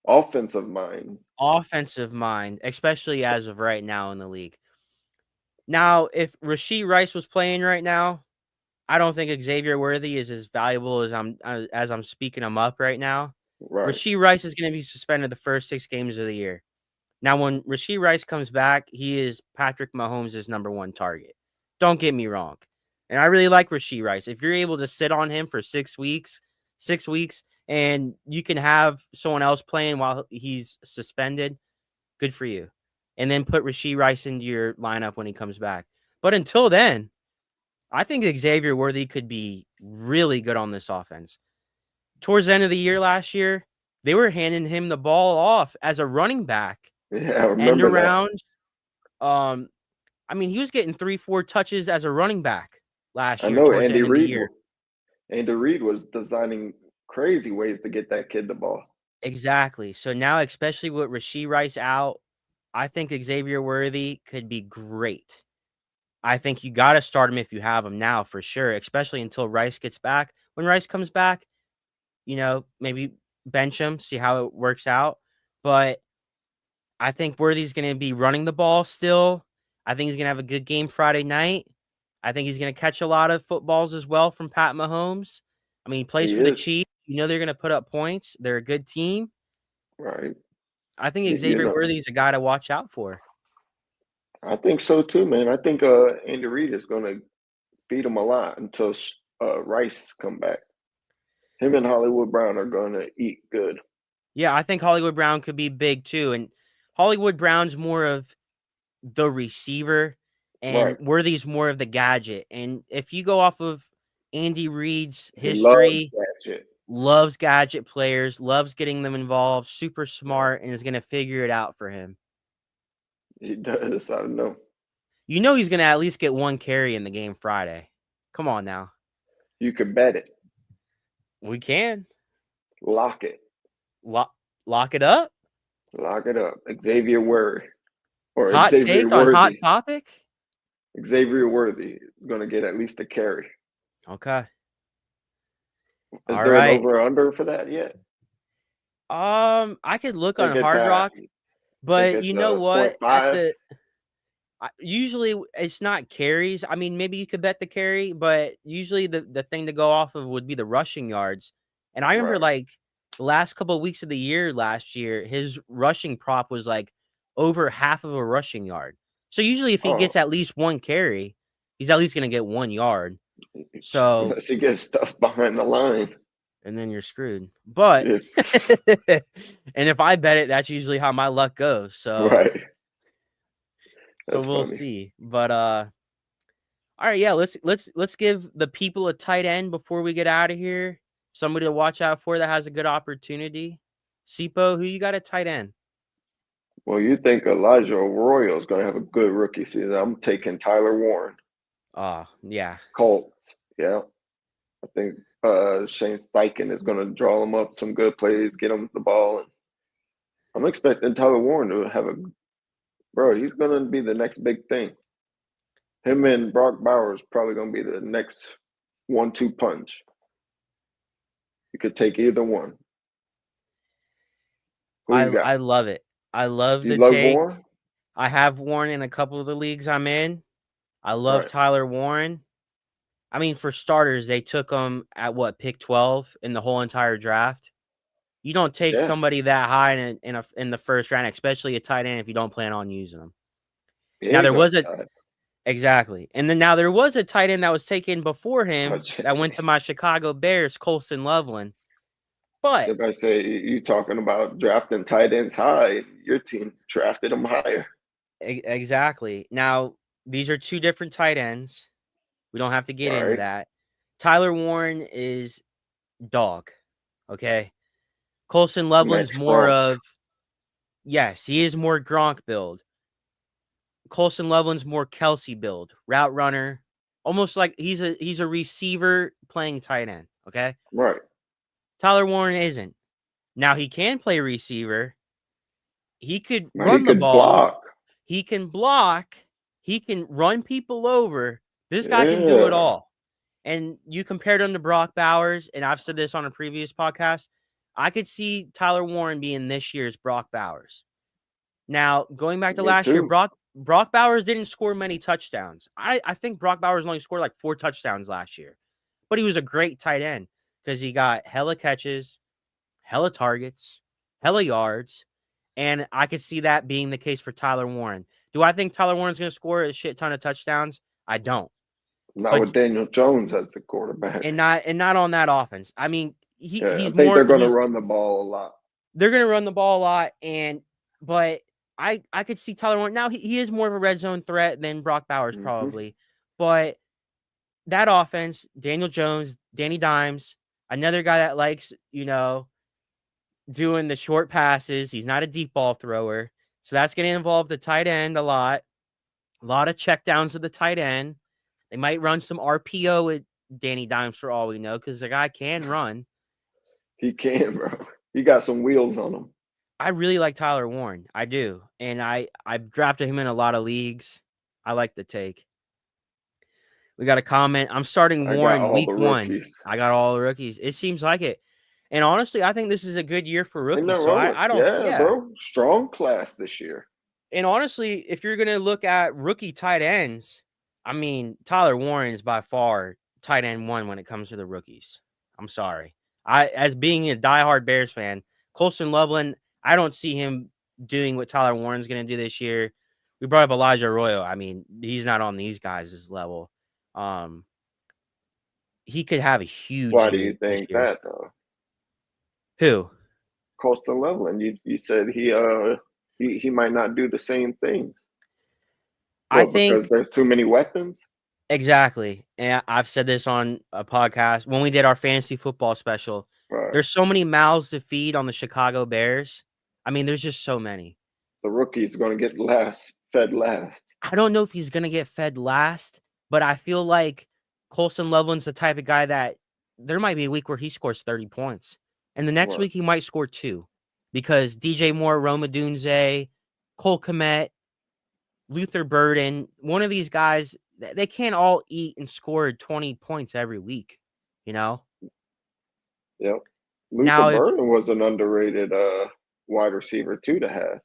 Speaker 2: Offensive mind.
Speaker 1: Offensive mind, especially as of right now in the league. Now, if Rashee Rice was playing right now, I don't think Xavier Worthy is as valuable as I'm speaking him up right now.
Speaker 2: Right.
Speaker 1: Rashee Rice is going to be suspended the first 6 games of the year. Now, when Rashee Rice comes back, he is Patrick Mahomes' number 1 target. Don't get me wrong. And I really like Rashee Rice. If you're able to sit on him for 6 weeks, and you can have someone else playing while he's suspended, good for you. And then put Rashee Rice into your lineup when he comes back. But until then, I think Xavier Worthy could be really good on this offense. Towards the end of the year last year, they were handing him the ball off as a running back.
Speaker 2: Yeah, I remember that.
Speaker 1: I mean, he was getting 3-4 touches as a running back last year.
Speaker 2: I know
Speaker 1: Andy
Speaker 2: Reid was designing crazy ways to get that kid the ball.
Speaker 1: Exactly. So now, especially with Rashee Rice out, I think Xavier Worthy could be great. I think you got to start him if you have him now, for sure, especially until Rice gets back. When Rice comes back, maybe bench him, see how it works out. But I think Worthy's going to be running the ball still. I think he's going to have a good game Friday night. I think he's going to catch a lot of footballs as well from Pat Mahomes. I mean, he plays for the Chiefs. They're going to put up points. They're a good team.
Speaker 2: Right.
Speaker 1: I think Xavier Worthy is a guy to watch out for.
Speaker 2: I think so too, man. I think Andy Reid is going to feed him a lot until Rice come back. Him and Hollywood Brown are going to eat good.
Speaker 1: Yeah, I think Hollywood Brown could be big too. And Hollywood Brown's more of the receiver. and
Speaker 2: Right.
Speaker 1: Worthy's more of the gadget. And if you go off of Andy Reid's
Speaker 2: He loves
Speaker 1: history,
Speaker 2: that shit.
Speaker 1: loves gadget players, loves getting them involved, super
Speaker 2: Yeah.
Speaker 1: smart, and is going to figure it out for him.
Speaker 2: He does. I know.
Speaker 1: You know he's going to at least get one carry in the game Friday. Come on now.
Speaker 2: You can bet it.
Speaker 1: We can.
Speaker 2: Lock it.
Speaker 1: Lock it up.
Speaker 2: Lock it up. Xavier Worthy. Or
Speaker 1: Hot
Speaker 2: Xavier
Speaker 1: take on Hot
Speaker 2: Worthy.
Speaker 1: Topic?
Speaker 2: Xavier Worthy is going to get at least a carry.
Speaker 1: Okay.
Speaker 2: Is
Speaker 1: All
Speaker 2: there
Speaker 1: right.
Speaker 2: an over under for that yet?
Speaker 1: I could look
Speaker 2: I
Speaker 1: on
Speaker 2: think it's
Speaker 1: Hard
Speaker 2: at,
Speaker 1: Rock,
Speaker 2: I think
Speaker 1: but
Speaker 2: it's
Speaker 1: you know what? At
Speaker 2: 0.5.
Speaker 1: the usually it's not carries. I mean, maybe you could bet the carry, but usually the thing to go off of would be the rushing yards. And I remember
Speaker 2: Right.
Speaker 1: like the last couple of weeks of the year last year, his rushing prop was like over half of a rushing yard. So usually if he gets
Speaker 2: Oh,
Speaker 1: at least one carry, he's at least going to get 1 yard. So,
Speaker 2: unless he gets stuff behind the line.
Speaker 1: and then you're screwed. But
Speaker 2: Yeah.
Speaker 1: and if I bet it, that's usually how my luck goes. So
Speaker 2: Right.
Speaker 1: so
Speaker 2: That's
Speaker 1: we'll
Speaker 2: funny.
Speaker 1: see. But all right, yeah, let's give the people a tight end before we get out of here. Somebody to watch out for that has a good opportunity. Sipo, who you got a tight end?
Speaker 2: Well, you think Elijah Arroyo is going to have a good rookie season. I'm taking Tyler Warren.
Speaker 1: Yeah.
Speaker 2: Colts. Yeah. I think Shane Steichen is going to draw him up some good plays, get him the ball. And I'm expecting Tyler Warren to have he's going to be the next big thing. Him and Brock Bowers probably going to be the next 1-2 punch. You could take either one. Who you got?
Speaker 1: I love it. I love
Speaker 2: You
Speaker 1: the
Speaker 2: love
Speaker 1: take.
Speaker 2: Warren?
Speaker 1: I have Warren in a couple of the leagues I'm in. I love
Speaker 2: Right.
Speaker 1: Tyler Warren. I mean, for starters, they took him at what, pick 12 in the whole entire draft. You don't take
Speaker 2: Yeah.
Speaker 1: somebody that high in the first round, especially a tight end, if you don't plan on using them.
Speaker 2: He
Speaker 1: Now
Speaker 2: ain't
Speaker 1: there
Speaker 2: gonna
Speaker 1: was a
Speaker 2: tie.
Speaker 1: exactly, and then now there was a tight end that was taken before him
Speaker 2: Touch
Speaker 1: that went to my Chicago Bears, Colson Loveland. But
Speaker 2: If I say you talking about drafting tight ends high, your team drafted them higher.
Speaker 1: exactly. Now these are two different tight ends. We don't have to get into
Speaker 2: Right.
Speaker 1: that. Tyler Warren is dog. Okay. Colson Loveland's
Speaker 2: Max
Speaker 1: more
Speaker 2: Gronk.
Speaker 1: of yes, he is more Gronk build. Colson Loveland's more Kelsey build, route runner, almost like he's a receiver playing tight end. Okay.
Speaker 2: Right.
Speaker 1: Tyler Warren isn't. Now he can play receiver. He could
Speaker 2: But he
Speaker 1: run the
Speaker 2: could
Speaker 1: ball.
Speaker 2: block.
Speaker 1: He can block. He can run people over. This guy can do it
Speaker 2: Yeah.
Speaker 1: all. And you compared him to Brock Bowers, and I've said this on a previous podcast. I could see Tyler Warren being this year's Brock Bowers. Now, going back to
Speaker 2: Me
Speaker 1: last year,
Speaker 2: too.
Speaker 1: Brock Bowers didn't score many touchdowns. I think Brock Bowers only scored like 4 touchdowns last year. But he was a great tight end because he got hella catches, hella targets, hella yards. And I could see that being the case for Tyler Warren. Do I think Tyler Warren's going to score a shit ton of touchdowns? I don't.
Speaker 2: Not
Speaker 1: But
Speaker 2: with Daniel Jones as the quarterback.
Speaker 1: and not on that offense. I mean,
Speaker 2: Yeah, I
Speaker 1: he's
Speaker 2: think they're going to
Speaker 1: he's
Speaker 2: run the ball a lot.
Speaker 1: they're going to run the ball a lot, but I could see Tyler Warren. Now he is more of a red zone threat than Brock Bowers probably, but that offense, Daniel Jones, Danny Dimes, another guy that likes doing the short passes. He's not a deep ball thrower, so that's going to involve the tight end a lot of checkdowns of the tight end. They might run some RPO with Danny Dimes for all we know because the guy can run.
Speaker 2: He can, bro. He got some wheels on him.
Speaker 1: I really like Tyler Warren. I do. And I've drafted him in a lot of leagues. I like the take. We got a comment. I'm starting Warren week 1. I got all the rookies. It seems like it. And honestly, I think this is a good year for rookies. So I don't
Speaker 2: bro. Strong class this year.
Speaker 1: And honestly, if you're gonna look at rookie tight ends, I mean, Tyler Warren is by far tight end 1 when it comes to the rookies. I'm sorry. As being a diehard Bears fan, Colson Loveland, I don't see him doing what Tyler Warren's going to do this year. We brought up Elijah Arroyo. I mean, he's not on these guys' level. He could have a huge
Speaker 2: Why do
Speaker 1: year
Speaker 2: you think
Speaker 1: this year.
Speaker 2: that, though?
Speaker 1: Who?
Speaker 2: Colson Loveland. You said he might not do the same things.
Speaker 1: I
Speaker 2: Well, because
Speaker 1: think
Speaker 2: there's too many weapons.
Speaker 1: exactly. And I've said this on a podcast when we did our fantasy football special.
Speaker 2: Right.
Speaker 1: There's so many mouths to feed on the Chicago Bears. I mean, there's just so many.
Speaker 2: The rookie's going to get fed last.
Speaker 1: I don't know if he's going to get fed last, but I feel like Colson Loveland's the type of guy that there might be a week where he scores 30 points. And the next
Speaker 2: Right.
Speaker 1: week he might score 2 because DJ Moore, Roma Dunze, Cole Kmet, Luther Burden, one of these guys, they can't all eat and score 20 points every week, you know?
Speaker 2: Yep. Luther
Speaker 1: Now, if
Speaker 2: Burden was an underrated wide receiver too to have.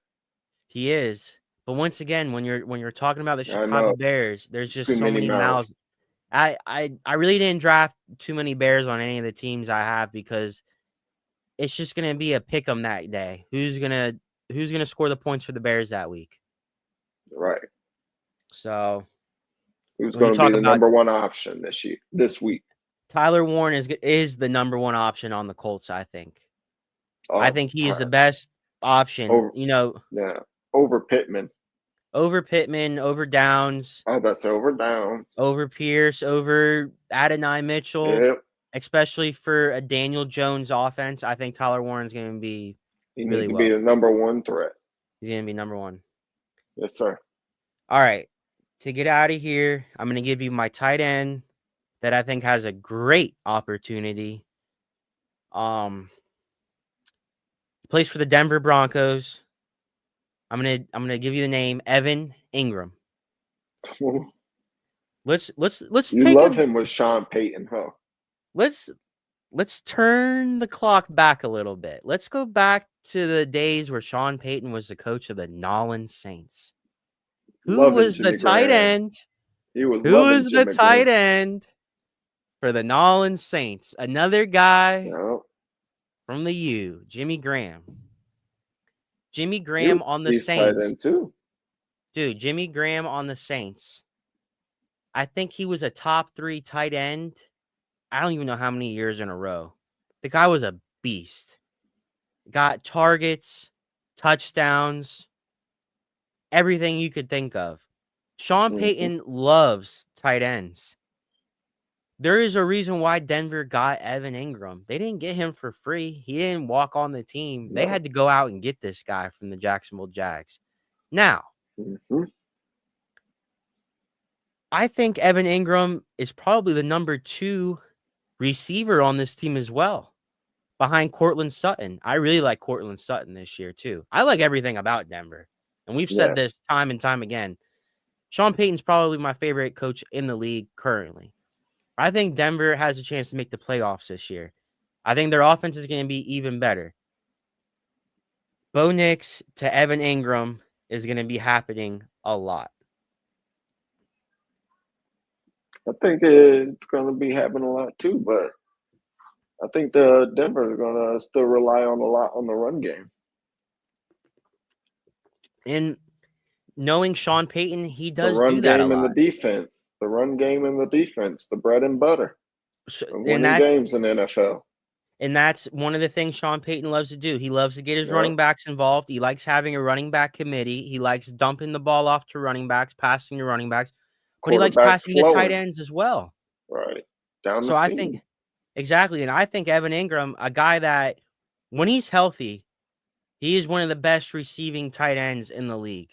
Speaker 1: he is, but once again, when you're talking about the
Speaker 2: I
Speaker 1: Chicago
Speaker 2: know.
Speaker 1: Bears, there's just
Speaker 2: Too
Speaker 1: so
Speaker 2: many
Speaker 1: many
Speaker 2: mouths.
Speaker 1: mouths. I really didn't draft too many Bears on any of the teams I have because it's just gonna be a pick 'em that day. Who's gonna score the points for the Bears that week?
Speaker 2: Right.
Speaker 1: So
Speaker 2: Who's
Speaker 1: when you
Speaker 2: going to be
Speaker 1: talk
Speaker 2: the
Speaker 1: about
Speaker 2: number one option this week?
Speaker 1: Tyler Warren is the number one option on the Colts, I think.
Speaker 2: Oh,
Speaker 1: I think he is the
Speaker 2: crap.
Speaker 1: best option,
Speaker 2: Over,
Speaker 1: you know,
Speaker 2: yeah. Over Pittman.
Speaker 1: over Pittman, over Downs,
Speaker 2: Oh, that's over down.
Speaker 1: over Pierce, over Adonai Mitchell,
Speaker 2: Yep.
Speaker 1: especially for a Daniel Jones offense. I think Tyler Warren's going to be
Speaker 2: He
Speaker 1: really
Speaker 2: needs to
Speaker 1: well.
Speaker 2: be the number one threat.
Speaker 1: He's going to be number one.
Speaker 2: Yes, sir.
Speaker 1: All right. To get out of here, I'm going to give you my tight end that I think has a great opportunity. He plays for the Denver Broncos. I'm gonna give you the name Evan Ingram. Let's
Speaker 2: You
Speaker 1: take
Speaker 2: love him with Sean Payton, huh?
Speaker 1: let's turn the clock back a little bit. Let's go back to the days where Sean Payton was the coach of the Nolan Saints. Who
Speaker 2: Loving
Speaker 1: was the
Speaker 2: Jimmy
Speaker 1: tight
Speaker 2: Graham.
Speaker 1: end?
Speaker 2: He was
Speaker 1: Who
Speaker 2: loving
Speaker 1: was the
Speaker 2: Jimmy
Speaker 1: tight
Speaker 2: Graham.
Speaker 1: end for the Nolan Saints? Another guy
Speaker 2: Yep.
Speaker 1: from the U, Jimmy Graham. Jimmy Graham on the
Speaker 2: He's tight
Speaker 1: Saints.
Speaker 2: end too.
Speaker 1: Dude, Jimmy Graham on the Saints. I think he was a top 3 tight end. I don't even know how many years in a row. The guy was a beast. Got targets, touchdowns, everything you could think of. Sean Payton loves tight ends. There is a reason why Denver got Evan Ingram. They didn't get him for free. He didn't walk on the team. They had to go out and get this guy from the Jacksonville Jags. Now, I think Evan Ingram is probably the number 2 receiver on this team as well, behind Courtland Sutton. I really like Courtland Sutton this year too. I like everything about Denver. And we've said this time and time again. Sean Payton's probably my favorite coach in the league currently. I think Denver has a chance to make the playoffs this year. I think their offense is going to be even better. Bo Nix to Evan Ingram is going to be happening a lot.
Speaker 2: I think it's going to be happening a lot too, but I think the Denver is going to still rely on a lot on the run game.
Speaker 1: And knowing Sean Payton, he does
Speaker 2: the run
Speaker 1: do that
Speaker 2: game
Speaker 1: a
Speaker 2: and
Speaker 1: lot.
Speaker 2: the defense. The run game and the defense. The bread and butter. Winning games in the NFL.
Speaker 1: And that's one of the things Sean Payton loves to do. He loves to get his running backs involved. He likes having a running back committee. He likes dumping the ball off to running backs, passing to running backs. But he likes passing to tight ends as well.
Speaker 2: Right. Down the
Speaker 1: seam. I think exactly. And I think Evan Ingram, a guy that when he's healthy, he is one of the best receiving tight ends in the league.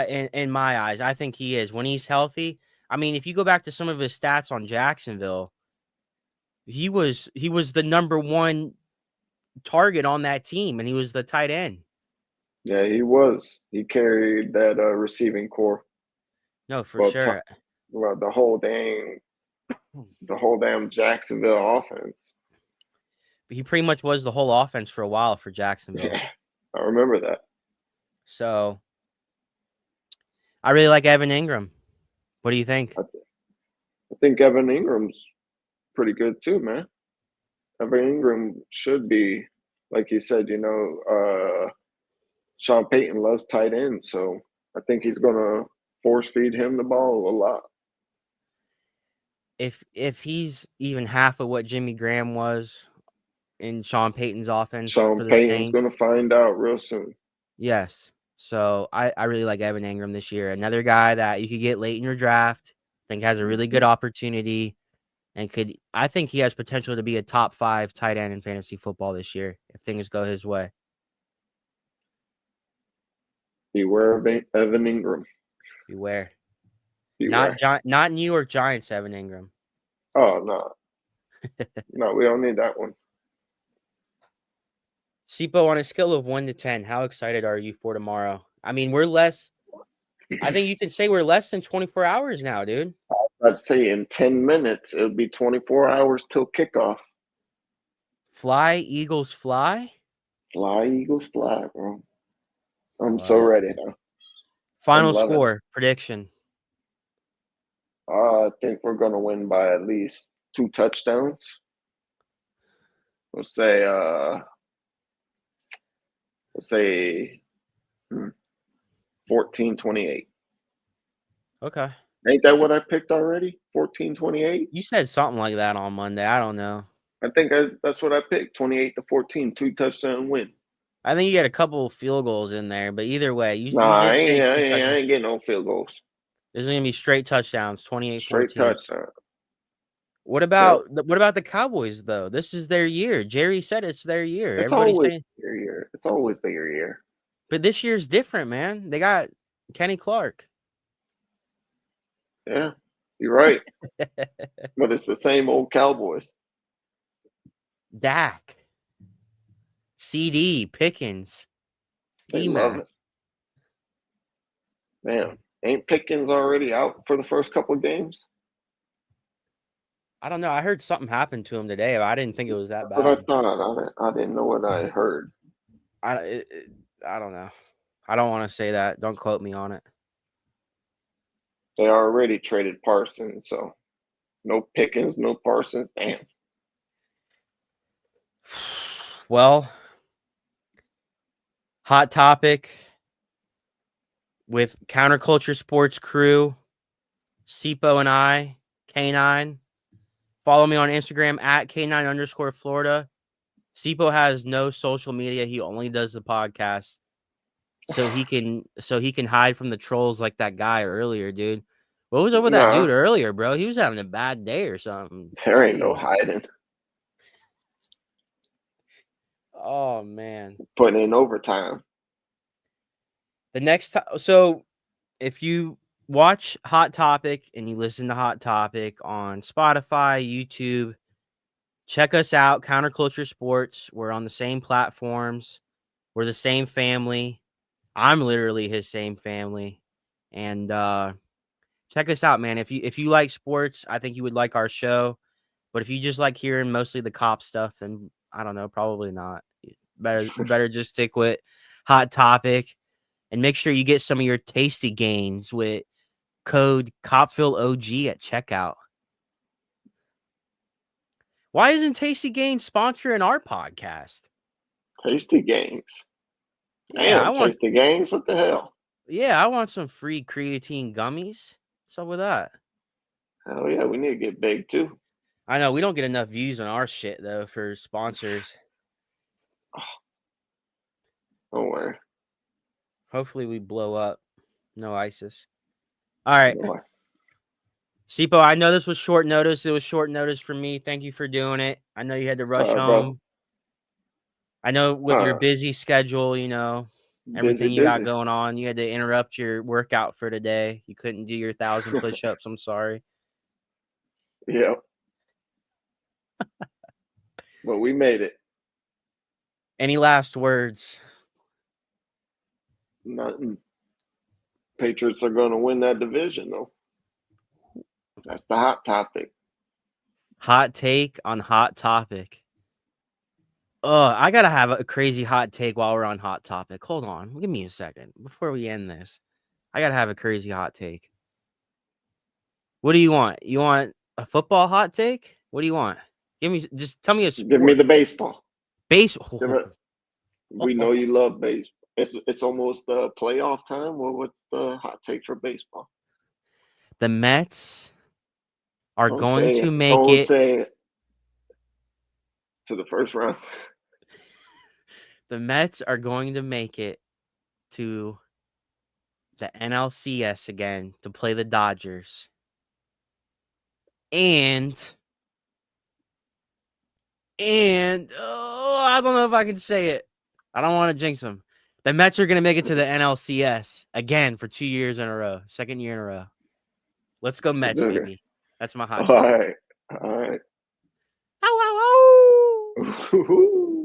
Speaker 1: In my eyes, I think he is. When he's healthy, I mean, if you go back to some of his stats on Jacksonville, he was the number 1 target on that team, and he was the tight end.
Speaker 2: Yeah, he was. He carried that receiving core.
Speaker 1: No, for sure.
Speaker 2: The whole damn Jacksonville offense.
Speaker 1: He pretty much was the whole offense for a while for Jacksonville.
Speaker 2: Yeah, I remember that.
Speaker 1: So, I really like Evan Ingram. What do you think?
Speaker 2: I think Evan Ingram's pretty good too, man. Evan Ingram should be, like you said, Sean Payton loves tight ends, so I think he's gonna force feed him the ball a lot.
Speaker 1: If he's even half of what Jimmy Graham was in Sean Payton's offense,
Speaker 2: Sean Payton's gonna find out real soon.
Speaker 1: Yes. So I really like Evan Ingram this year. Another guy that you could get late in your draft. I think has a really good opportunity and I think he has potential to be a top 5 tight end in fantasy football this year if things go his way.
Speaker 2: Beware of Evan Ingram.
Speaker 1: Beware.
Speaker 2: Beware.
Speaker 1: Not New York Giants Evan Ingram.
Speaker 2: Oh, no. No, we don't need that one.
Speaker 1: Sipo, on a scale of 1 to 10, how excited are you for tomorrow? I mean, I think you can say we're less than 24 hours now, dude.
Speaker 2: I'd say in 10 minutes, it would be 24 hours till kickoff.
Speaker 1: Fly, Eagles, fly?
Speaker 2: Fly, Eagles, fly, bro. I'm so ready now.
Speaker 1: Final score, prediction.
Speaker 2: I think we're going to win by at least 2 touchdowns. We'll say 14-28.
Speaker 1: Okay.
Speaker 2: Ain't that what I picked already? 14-28?
Speaker 1: You said something like that on Monday. I don't know.
Speaker 2: I think that's what I picked. 28-14, 2 touchdown win.
Speaker 1: I think you got a couple field goals in there, but either way,
Speaker 2: I ain't getting no field goals.
Speaker 1: There's going to be straight touchdowns, 28-14.
Speaker 2: Straight touchdown.
Speaker 1: What about the Cowboys though? This is their year. Jerry said it's their year.
Speaker 2: Everybody's saying their year. It's always their year.
Speaker 1: But this year's different, man. They got Kenny Clark.
Speaker 2: Yeah, you're right. But it's the same old Cowboys.
Speaker 1: Dak, CD, Pickens,
Speaker 2: They love it. Man, ain't Pickens already out for the first couple of games?
Speaker 1: I don't know. I heard something happened to him today. But I didn't think it was that bad.
Speaker 2: But I thought I didn't know what I heard.
Speaker 1: I don't know. I don't want to say that. Don't quote me on it.
Speaker 2: They already traded Parsons, so no Pickens, no Parsons. Damn.
Speaker 1: Well, hot topic with Counterculture Sports Crew, Sipo and I, K9. Follow me on Instagram at K9_Florida. Sipo has no social media. He only does the podcast. So he can hide from the trolls like that guy earlier, dude. What was up with that dude earlier, bro? He was having a bad day or something.
Speaker 2: There ain't no hiding.
Speaker 1: Oh man.
Speaker 2: Putting in overtime.
Speaker 1: The next time, so if you watch Hot Topic and you listen to Hot Topic on Spotify, YouTube, check us out, Counterculture Sports. We're on the same platforms. We're the same family. I'm literally his same family. And check us out, man. If you like sports, I think you would like our show. But if you just like hearing mostly the cop stuff, and I don't know, probably not. Better just stick with Hot Topic. And make sure you get some of your tasty gains with code COPVILLEOG at checkout. Why isn't Tasty Gains sponsoring our podcast?
Speaker 2: Tasty Gains.
Speaker 1: Yeah,
Speaker 2: I want Tasty Gains. What the hell?
Speaker 1: Yeah, I want some free creatine gummies. What's up with that?
Speaker 2: Hell yeah, we need to get big too.
Speaker 1: I know we don't get enough views on our shit though for sponsors.
Speaker 2: Don't worry.
Speaker 1: Hopefully we blow up. No ISIS. All right. Sipo, I know this was short notice. It was short notice for me. Thank you for doing it. I know you had to rush home. Bro. I know with your busy schedule, you know, everything you got going on, you had to interrupt your workout for today. You couldn't do your 1,000 push-ups. I'm sorry.
Speaker 2: Yeah. But we made it.
Speaker 1: Any last words?
Speaker 2: Nothing. Patriots are going to win that division, though. That's the hot topic.
Speaker 1: Hot take on Hot Topic. I got to have a crazy hot take while we're on Hot Topic. Hold on. Give me a second before we end this. I got to have a crazy hot take. What do you want? You want a football hot take? What do you want? Just tell me a sport.
Speaker 2: Give me the baseball.
Speaker 1: Baseball.
Speaker 2: We know you love baseball. It's almost playoff time. Well, what's the hot take for baseball?
Speaker 1: The Mets are going to make it
Speaker 2: to the first round.
Speaker 1: The Mets are going to make it to the NLCS again to play the Dodgers. And I don't know if I can say it. I don't want to jinx them. The Mets are going to make it to the NLCS again for 2 years in a row. Second year in a row. Let's go Mets,
Speaker 2: Okay.
Speaker 1: baby. That's my hot
Speaker 2: All
Speaker 1: take.
Speaker 2: right. All right.
Speaker 1: Ow, ow, ow.
Speaker 2: Ooh.